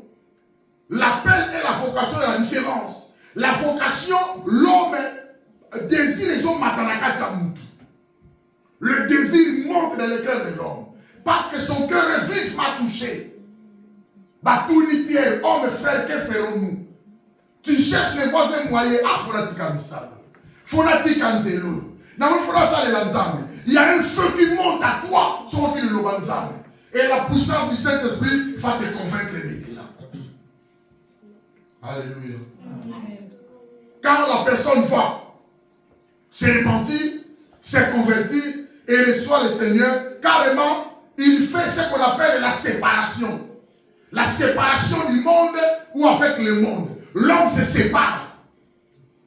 L'appel et la vocation, il y a la différence. La vocation, l'homme désire les hommes matanakata mutu. Le désir monte dans le cœur de l'homme. Parce que son cœur est vivement touché. Batouni Pierre, homme frère, que ferons-nous? Tu cherches les voisins moyens à Fonatika Misala. Fonatika Nzelo. Il y a un feu qui monte à toi sur le Lobanzame. Et la puissance du Saint-Esprit va te convaincre maintenant. Alléluia. Quand la personne va se repentir, se convertir et reçoit le Seigneur, carrément, il fait ce qu'on appelle la séparation. La séparation du monde ou avec le monde. L'homme se sépare.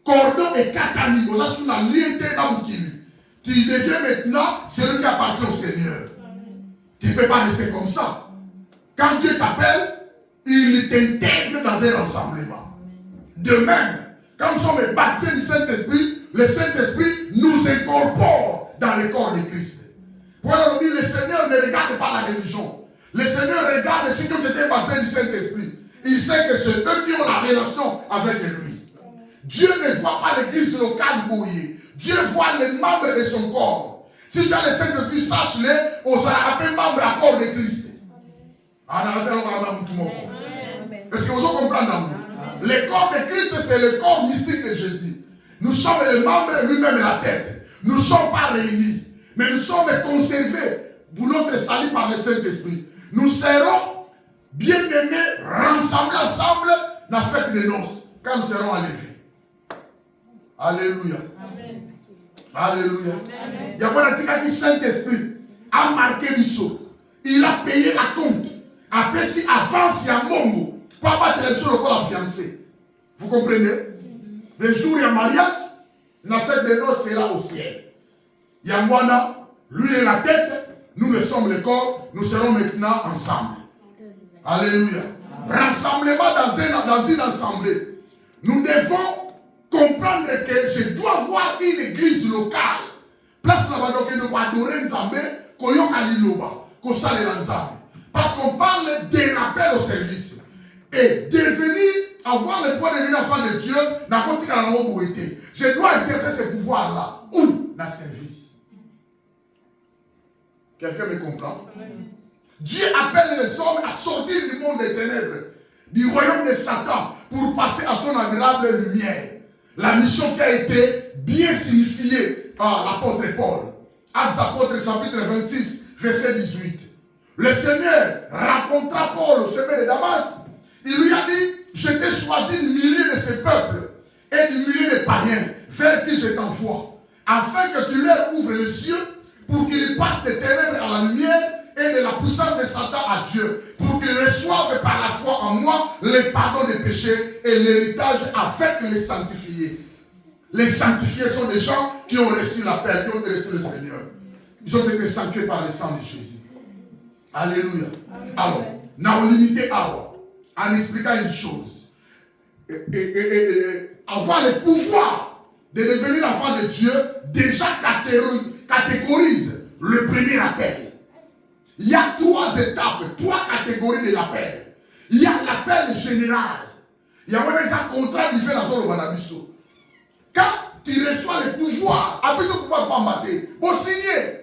Cordon et katani. Tu deviens maintenant celui qui appartient au Seigneur. Tu ne peux pas rester comme ça. Quand Dieu t'appelle, il t'intègre dans un rassemblement. De même, quand nous sommes baptisés du Saint-Esprit, le Saint-Esprit nous incorpore dans le corps de Christ. Voilà, on dit, le Seigneur ne regarde pas la religion. Le Seigneur regarde ceux qui ont été baptisés du Saint-Esprit. Il sait que c'est eux qui ont la relation avec lui. Dieu ne voit pas l'église locale bouillie. Dieu voit les membres de son corps. Si tu as le Saint-Esprit, sache-le, on sera appelé membre à corps de Christ. Est-ce que vous comprenez? Le corps de Christ, c'est le corps mystique de Jésus. Nous sommes les membres, lui-même la tête. Nous ne sommes pas réunis, mais nous sommes conservés pour notre salut par le Saint-Esprit. Nous serons bien-aimés, rassemblés ensemble dans la fête des noces, quand nous serons enlevés. Alléluia. Amen. Alléluia. Amen. Il y a pas de Saint-Esprit a marqué du saut. Il a payé la compte. Après, si avance, il y a Mongo. Pas battre les choses pour la fiancée. Vous comprenez? Le jour où il y a mariage, la fête des noces sera au ciel. Il y a Moana, lui est la tête, nous le sommes le corps, nous serons maintenant ensemble. Alléluia. Rassemblement dans une assemblée. Nous devons comprendre que je dois voir une église locale. Place là-bas, donc, nous devons adorer Nzambe, parce qu'on parle d'un appel au service. Et devenir, avoir le pouvoir de devenir enfant de Dieu, je dois exercer ce pouvoir-là. Où? Dans le service. Quelqu'un me comprend? Dieu appelle les hommes à sortir du monde des ténèbres, du royaume de Satan, pour passer à son agréable lumière. La mission qui a été bien signifiée par l'apôtre Paul. Actes apôtres chapitre 26, verset 18. Le Seigneur rencontra Paul au chemin de Damas Il lui a dit, je t'ai choisi du milieu de ce peuple et du milieu des païens vers qui je t'envoie, afin que tu leur ouvres les yeux pour qu'ils passent des ténèbres à la lumière et de la puissance de Satan à Dieu, pour qu'ils reçoivent par la foi en moi le pardon des péchés et l'héritage avec les sanctifiés. Les sanctifiés sont des gens qui ont reçu la paix, qui ont reçu le Seigneur. Ils ont été sanctifiés par le sang de Jésus. Alléluia. Alors, nous avons limité en expliquant une chose. Avoir le pouvoir de devenir l'enfant de Dieu déjà catégorise le premier appel. Il y a 3 étapes, 3 catégories de l'appel. Il y a l'appel général. Il y a même un contrat différent dans le Banabiso. Quand tu reçois le pouvoir, après ce pouvoir pas mater, vous signez.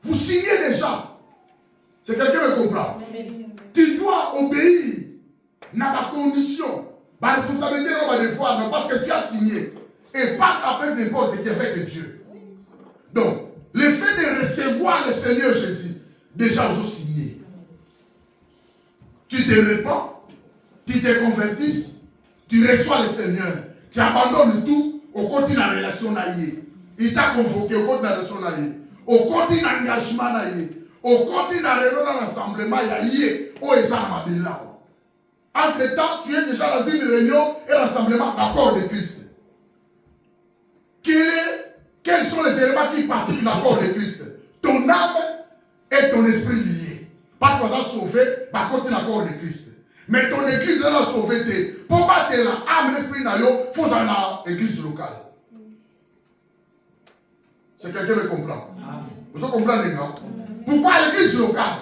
Vous signez déjà. C'est quelqu'un qui me comprend. Tu dois obéir dans ma condition. Ma responsabilité dans ma devoir, non, parce que tu as signé. Et pas après n'importe qui avec Dieu. Donc, le fait de recevoir le Seigneur Jésus, déjà vous signé. Tu te répands, tu te convertis, tu reçois le Seigneur, tu abandonnes tout, au continue la relation naïe. Il t'a convoqué au continue la relation naïe, au continue l'engagement naïe, au continue la relation dans l'assemblement naïe, au ezana mabila. Entre-temps, tu es déjà dans une réunion et rassemblement d'accord de Christ. Quels sont les éléments qui participent de l'accord de Christ? Ton âme et ton esprit liés. Parce que tu vas sauver par contre l'accord de Christ. Mais ton église est sauvée. Pour battre l'âme et l'esprit, il faut aller à l'église locale. C'est quelqu'un qui me comprend. Vous comprenez, les gars? Pourquoi l'église locale?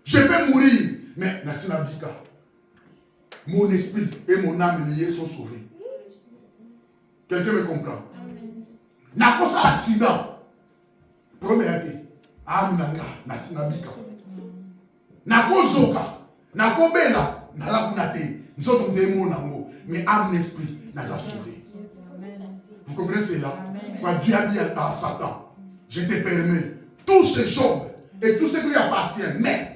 Je peux mourir, mais mon esprit et mon âme liés sont sauvés. Quelqu'un me comprend? Na kosa accident. Première été. Aminanga, natinabika. Na kozoka, na kobela, na lakunate. Nous sommes des mots nango, mais âme l'esprit n'a pas sauvé. Vous comprenez cela? Quand Dieu a dit à Satan, je te permets, touche les Job et tout ce qui lui appartient, mais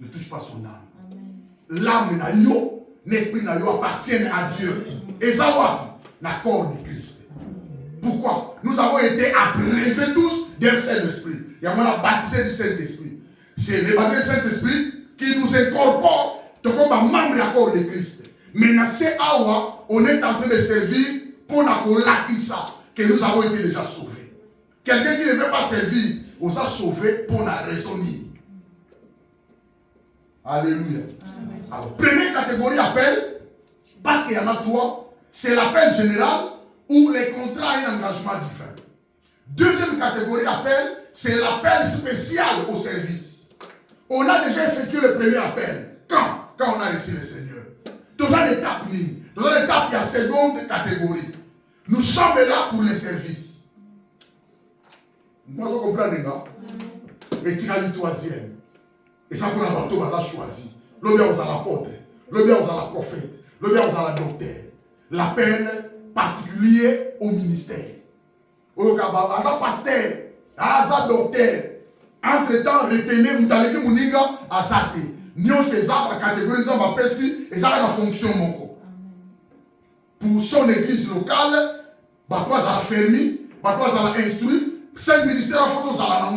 ne touche pas son âme. L'âme n'a yo, l'esprit n'a yo appartiennent à Dieu. Et ça va, l'accord de Christ. Pourquoi? Nous avons été abreuvés tous d'un Saint-Esprit. Et on a baptisé du Saint-Esprit. C'est le baptême du Saint-Esprit qui nous incorpore comme un membre de l'accord de Christ. Maintenant, c'est Awa, on est en train de servir pour la ça que nous avons été déjà sauvés. Quelqu'un qui ne veut pas servir, on s'est sauvé pour la raison. Alléluia. Amen. Alors, première catégorie appel, parce qu'il y en a 3, c'est l'appel général où les contrats et l'engagement différent. Deuxième catégorie appel, c'est l'appel spécial au service. On a déjà effectué le premier appel. Quand on a reçu le Seigneur. Dans une étape, il y a la seconde catégorie. Nous sommes là pour les services. Vous comprenez, les gars? Et tu as le troisième. Et ça pour un bateau, on a choisi. Le bien, on a l'apôtre. Le bien, on a la prophète. Le bien, on a la docteur. L'appel particulier au ministère. Au pasteur, à docteur. Entre-temps, retenez, vous allez dire, Mouniga, à Sate. Nous, ces arbres, la catégorie, nous avons appelé et ça a la fonction, mon corps. Pour son église locale, Batouaz a fermé, Batouaz a instruit, 5 ministères en photo, ça a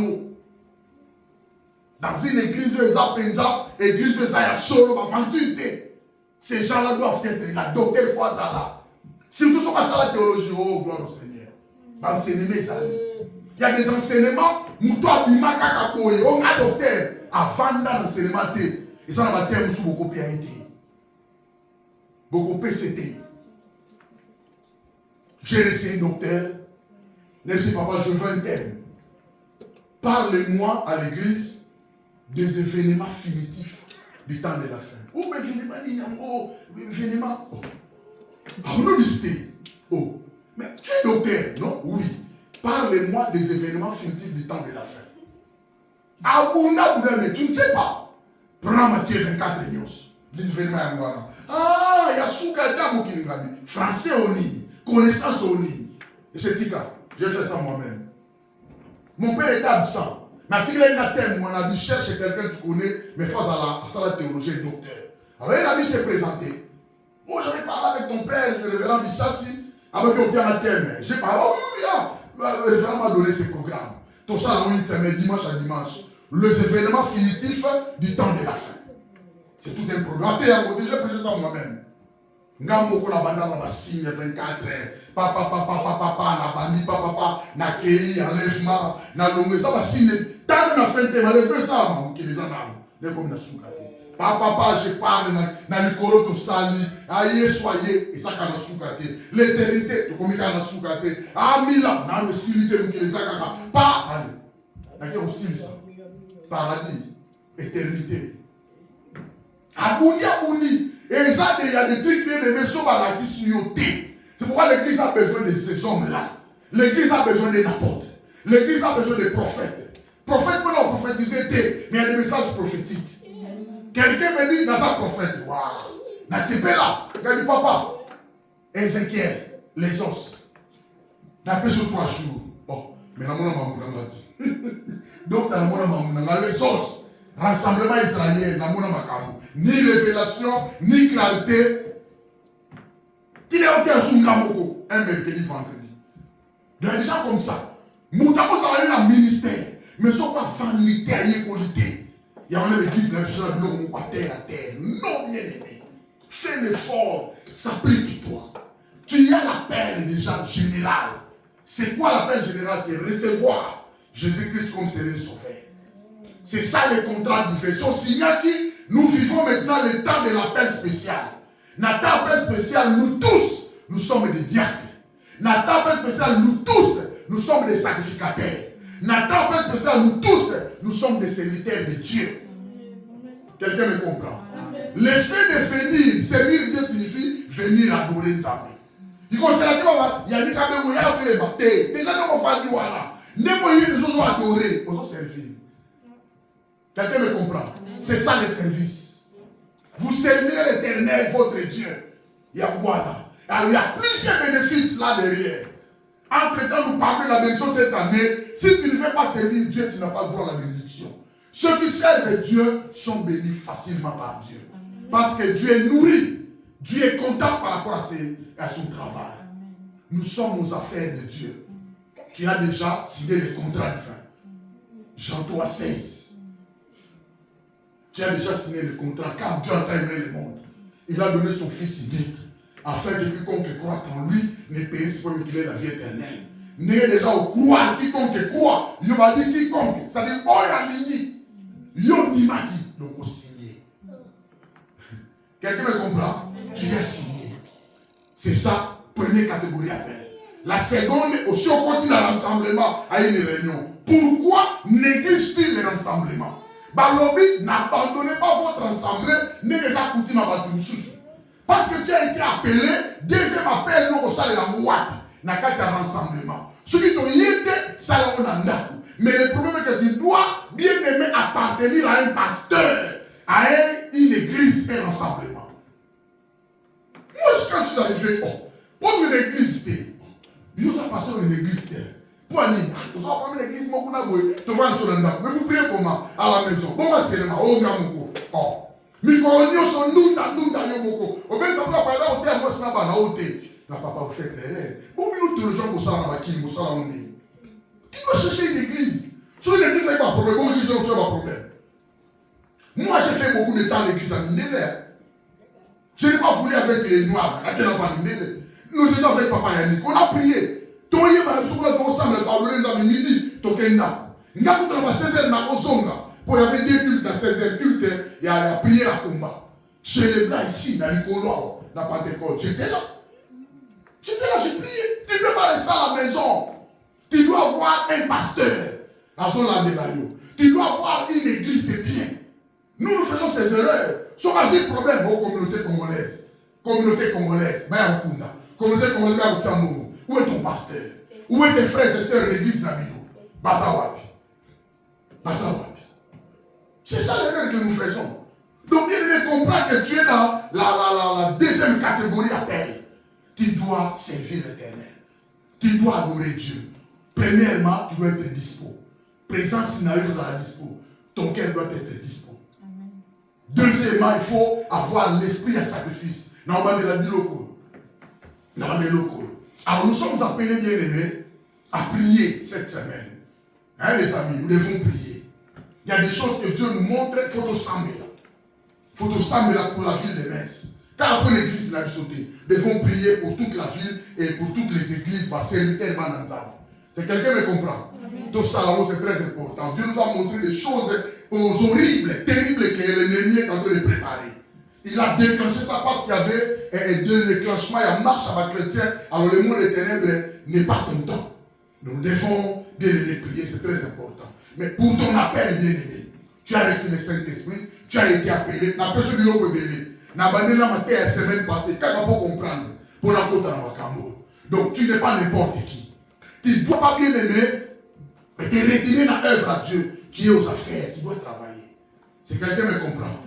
dans une église, où ils ont église, où ils ont solo, ces gens-là doivent être là, docteur fois ça là. Surtout sur la théologie, oh, gloire au Seigneur. Enseignement, ça il y a des enseignements, Moutoua Bima Kakakoye, on a docteur, avant d'enseignement, ils sont dans le terme sous beaucoup PAIT. Beaucoup PCT. J'ai reçu un docteur, merci papa, je veux un thème. Parlez-moi à l'église des événements finitifs du temps de la fin. Oh, événement. Ah, nous disons, oh, mais tu es docteur, non? Oui. Parlez-moi des événements finitifs du temps de la fin. Mais tu ne sais pas. Prends Matthieu 24 news. Les événements à ah, il y a Soukata Moukilingami. Français au nid. Connaissance au nid. Et c'est Tika. J'ai fait ça moi-même. Mon père était absent. Mais il a une thème, on a dit cherche quelqu'un que tu connais, mais face à la théologie, docteur. Alors un ami s'est présenté. Oh, j'avais parlé avec ton père, le révérend Bissassi, avec un piano thème. J'ai parlé, oh oui, le révérend m'a donné ses programmes. Tout ça, en une semaine, dimanche à dimanche. Les événements finitifs du temps de la fin. C'est tout un programme. Déjà prêché ça moi-même. Ngamoko na banda na signe 24 heures. Papa, na bandi, papa, na kei, enlèvement, na lomé. Ça va signe. Tant na fin de enlèvement, ça va, qui les en a. Les comme na soukate. Papa, je parle, na Nicolo to sali. Aïe, soyez, et ça kana soukate. L'éternité, le comique na soukate. Ah, mila, na le silité, qui les a kaka. Pas, allez. Na qui aussi ça. Paradis, éternité. Abouni. Et ça, il y a des trucs bien aimés sur la disloyauté. C'est pourquoi l'église a besoin de ces hommes-là. L'église a besoin des apôtres. L'église a besoin des prophètes. Prophètes peuvent prophétiser, mais il y a des messages prophétiques. Quelqu'un me dit, dans sa prophète, waouh, dans ce là, il a dit, papa, Ézéchiel, les os. Dans peu sur 3 jours. Oh, mais dans mon amour, donc, dans mon amour, les os. Rassemblement israélien, ni révélation, ni clarté. Il est au terre sur Ngamoko, un mercredi, vendredi. Il y a des gens comme ça. Moutako, ça va aller dans le ministère. Mais ce n'est pas vanité à l'équalité. Il y a l'église, là, je suis terre à terre. Non, bien aimé. Fais l'effort, s'applique-toi. Tu as l'appel déjà général. C'est quoi l'appel général? C'est recevoir Jésus-Christ comme Seigneur Sauveur. C'est ça les contrats d'Éphésien. Signal qui nous vivons maintenant le temps de l'appel spécial. Notre appel spécial, nous tous, nous sommes des diacres. Notre appel spécial, nous tous, nous sommes des sacrificateurs. Notre appel spécial, nous tous, nous sommes des serviteurs de Dieu. Quelqu'un me comprend? Le fait de venir, servir Dieu signifie venir adorer Nzambe. Il considère qu'il y a des cas de moyens qui les battent. Déjà, nous avons fait du voilà. Les moyens de nous adorer, nous allons servir. Quelqu'un me comprend? C'est ça le service. Vous servirez l'Éternel, votre Dieu. Il y a quoi? Alors il y a plusieurs bénéfices là derrière. Entre-temps, nous parlons de la bénédiction cette année. Si tu ne fais pas servir Dieu, tu n'as pas droit à la bénédiction. Ceux qui servent Dieu sont bénis facilement par Dieu. Parce que Dieu est nourri. Dieu est content par rapport à son travail. Nous sommes aux affaires de Dieu. Tu as déjà signé les contrats divins. Jean 3, 16. Tu as déjà signé le contrat car Dieu a tant aimé le monde. Il a donné son Fils unique afin que quiconque croit en lui ne périsse pas mais qu'il ait la vie éternelle. N'est déjà au croire quiconque croit. Il m'a dit quiconque. Ça dit oh yalini. Yo ni m'a dit. Donc au signé. Quelqu'un me comprend? Tu es signé. C'est ça, première catégorie appel. La seconde, aussi on continue à rassemblement à une réunion. Pourquoi néglige-t-il le rassemblement? Balobi, n'abandonnez pas votre assemblée, ne les a coûté ma bâtiment. Parce que tu as été appelé, deuxième appel, nous au salaire la mouate, n'a qu'à un rassemblement. Ceux qui t'ont été, ça on a. Mais le problème est que tu dois bien aimer appartenir à un pasteur, à une église, un rassemblement. Moi, quand je suis arrivé, pour une église, il y a un pasteur d'une église. Pour aller, tu vas prendre l'église, tu vas sur le ndam. Mais vous priez comment? À la maison. Bon, c'est le oh, ngamoko. Oh. Mikolonio sont nunda yomoko. Au bien, ça va pas là, au terme, moi, c'est là-bas, au thé. La papa vous fait clair. Bon, minute de gens, vous savez, là-bas, qui vous savez, tu dois chercher une église. Sur une église, il n'y a pas de problème. Bon, l'église, il n'y a pas de problème. Moi, j'ai fait beaucoup de temps à l'église à Mindele. Je n'ai pas voulu avec les noirs, à quel endroit Mindele. Nous étions avec papa Yannick. On a prié. Toye madame soukula to ensemble ka olé za midi to kenda nga kutra ba 16h na kozonga pour y avait deux cultes dans 16h culte il y a prière à combat chez les blancs ici dans Nicolo la Pentecôte j'étais là j'ai prié. Tu ne peux pas rester à la maison, tu dois avoir un pasteur à Zola de Layo, tu dois avoir une église, c'est bien. Nous faisons ces erreurs sur un problème aux communautés congolaises communauté congolaise où est ton pasteur? Où est tes frères et sœurs de l'église Nabido? Bazawapi. C'est ça l'erreur que nous faisons. Donc il comprend que tu es dans la deuxième catégorie appel. Tu dois servir l'Éternel. Tu dois adorer Dieu. Premièrement, tu dois être dispo. Présence Sinaï, vous êtes dispo. Ton cœur doit être dispo. Amen. Deuxièmement, il faut avoir l'esprit à sacrifice. Alors nous sommes appelés, bien aimés, à prier cette semaine. Hein, les amis, nous devons prier. Il y a des choses que Dieu nous montre, il faut s'embêter. Il faut s'embêter pour la ville de Metz. Car après l'église, nous devons prier pour toute la ville et pour toutes les églises. C'est quelqu'un qui me comprend. Tout ça là-haut, c'est très important. Dieu nous a montré des choses horribles, terribles que l'ennemi est en train de préparer. Il a déclenché ça parce qu'il y avait deux déclenchements, il y a marche avec les chrétiens. Alors le monde des ténèbres n'est pas content. Nous devons bien aimer prier, c'est très important. Mais pour ton appel, bien aimé, tu as reçu le Saint-Esprit, tu as été appelé, la personne du lot belé. N'a pas dit la semaine passée, quand on peut comprendre, pour la côte à la. Donc tu n'es pas n'importe qui. Tu ne dois pas bien aimer, mais te retirer dans l'œuvre à Dieu. Tu es aux affaires, tu dois travailler. C'est quelqu'un qui me comprend.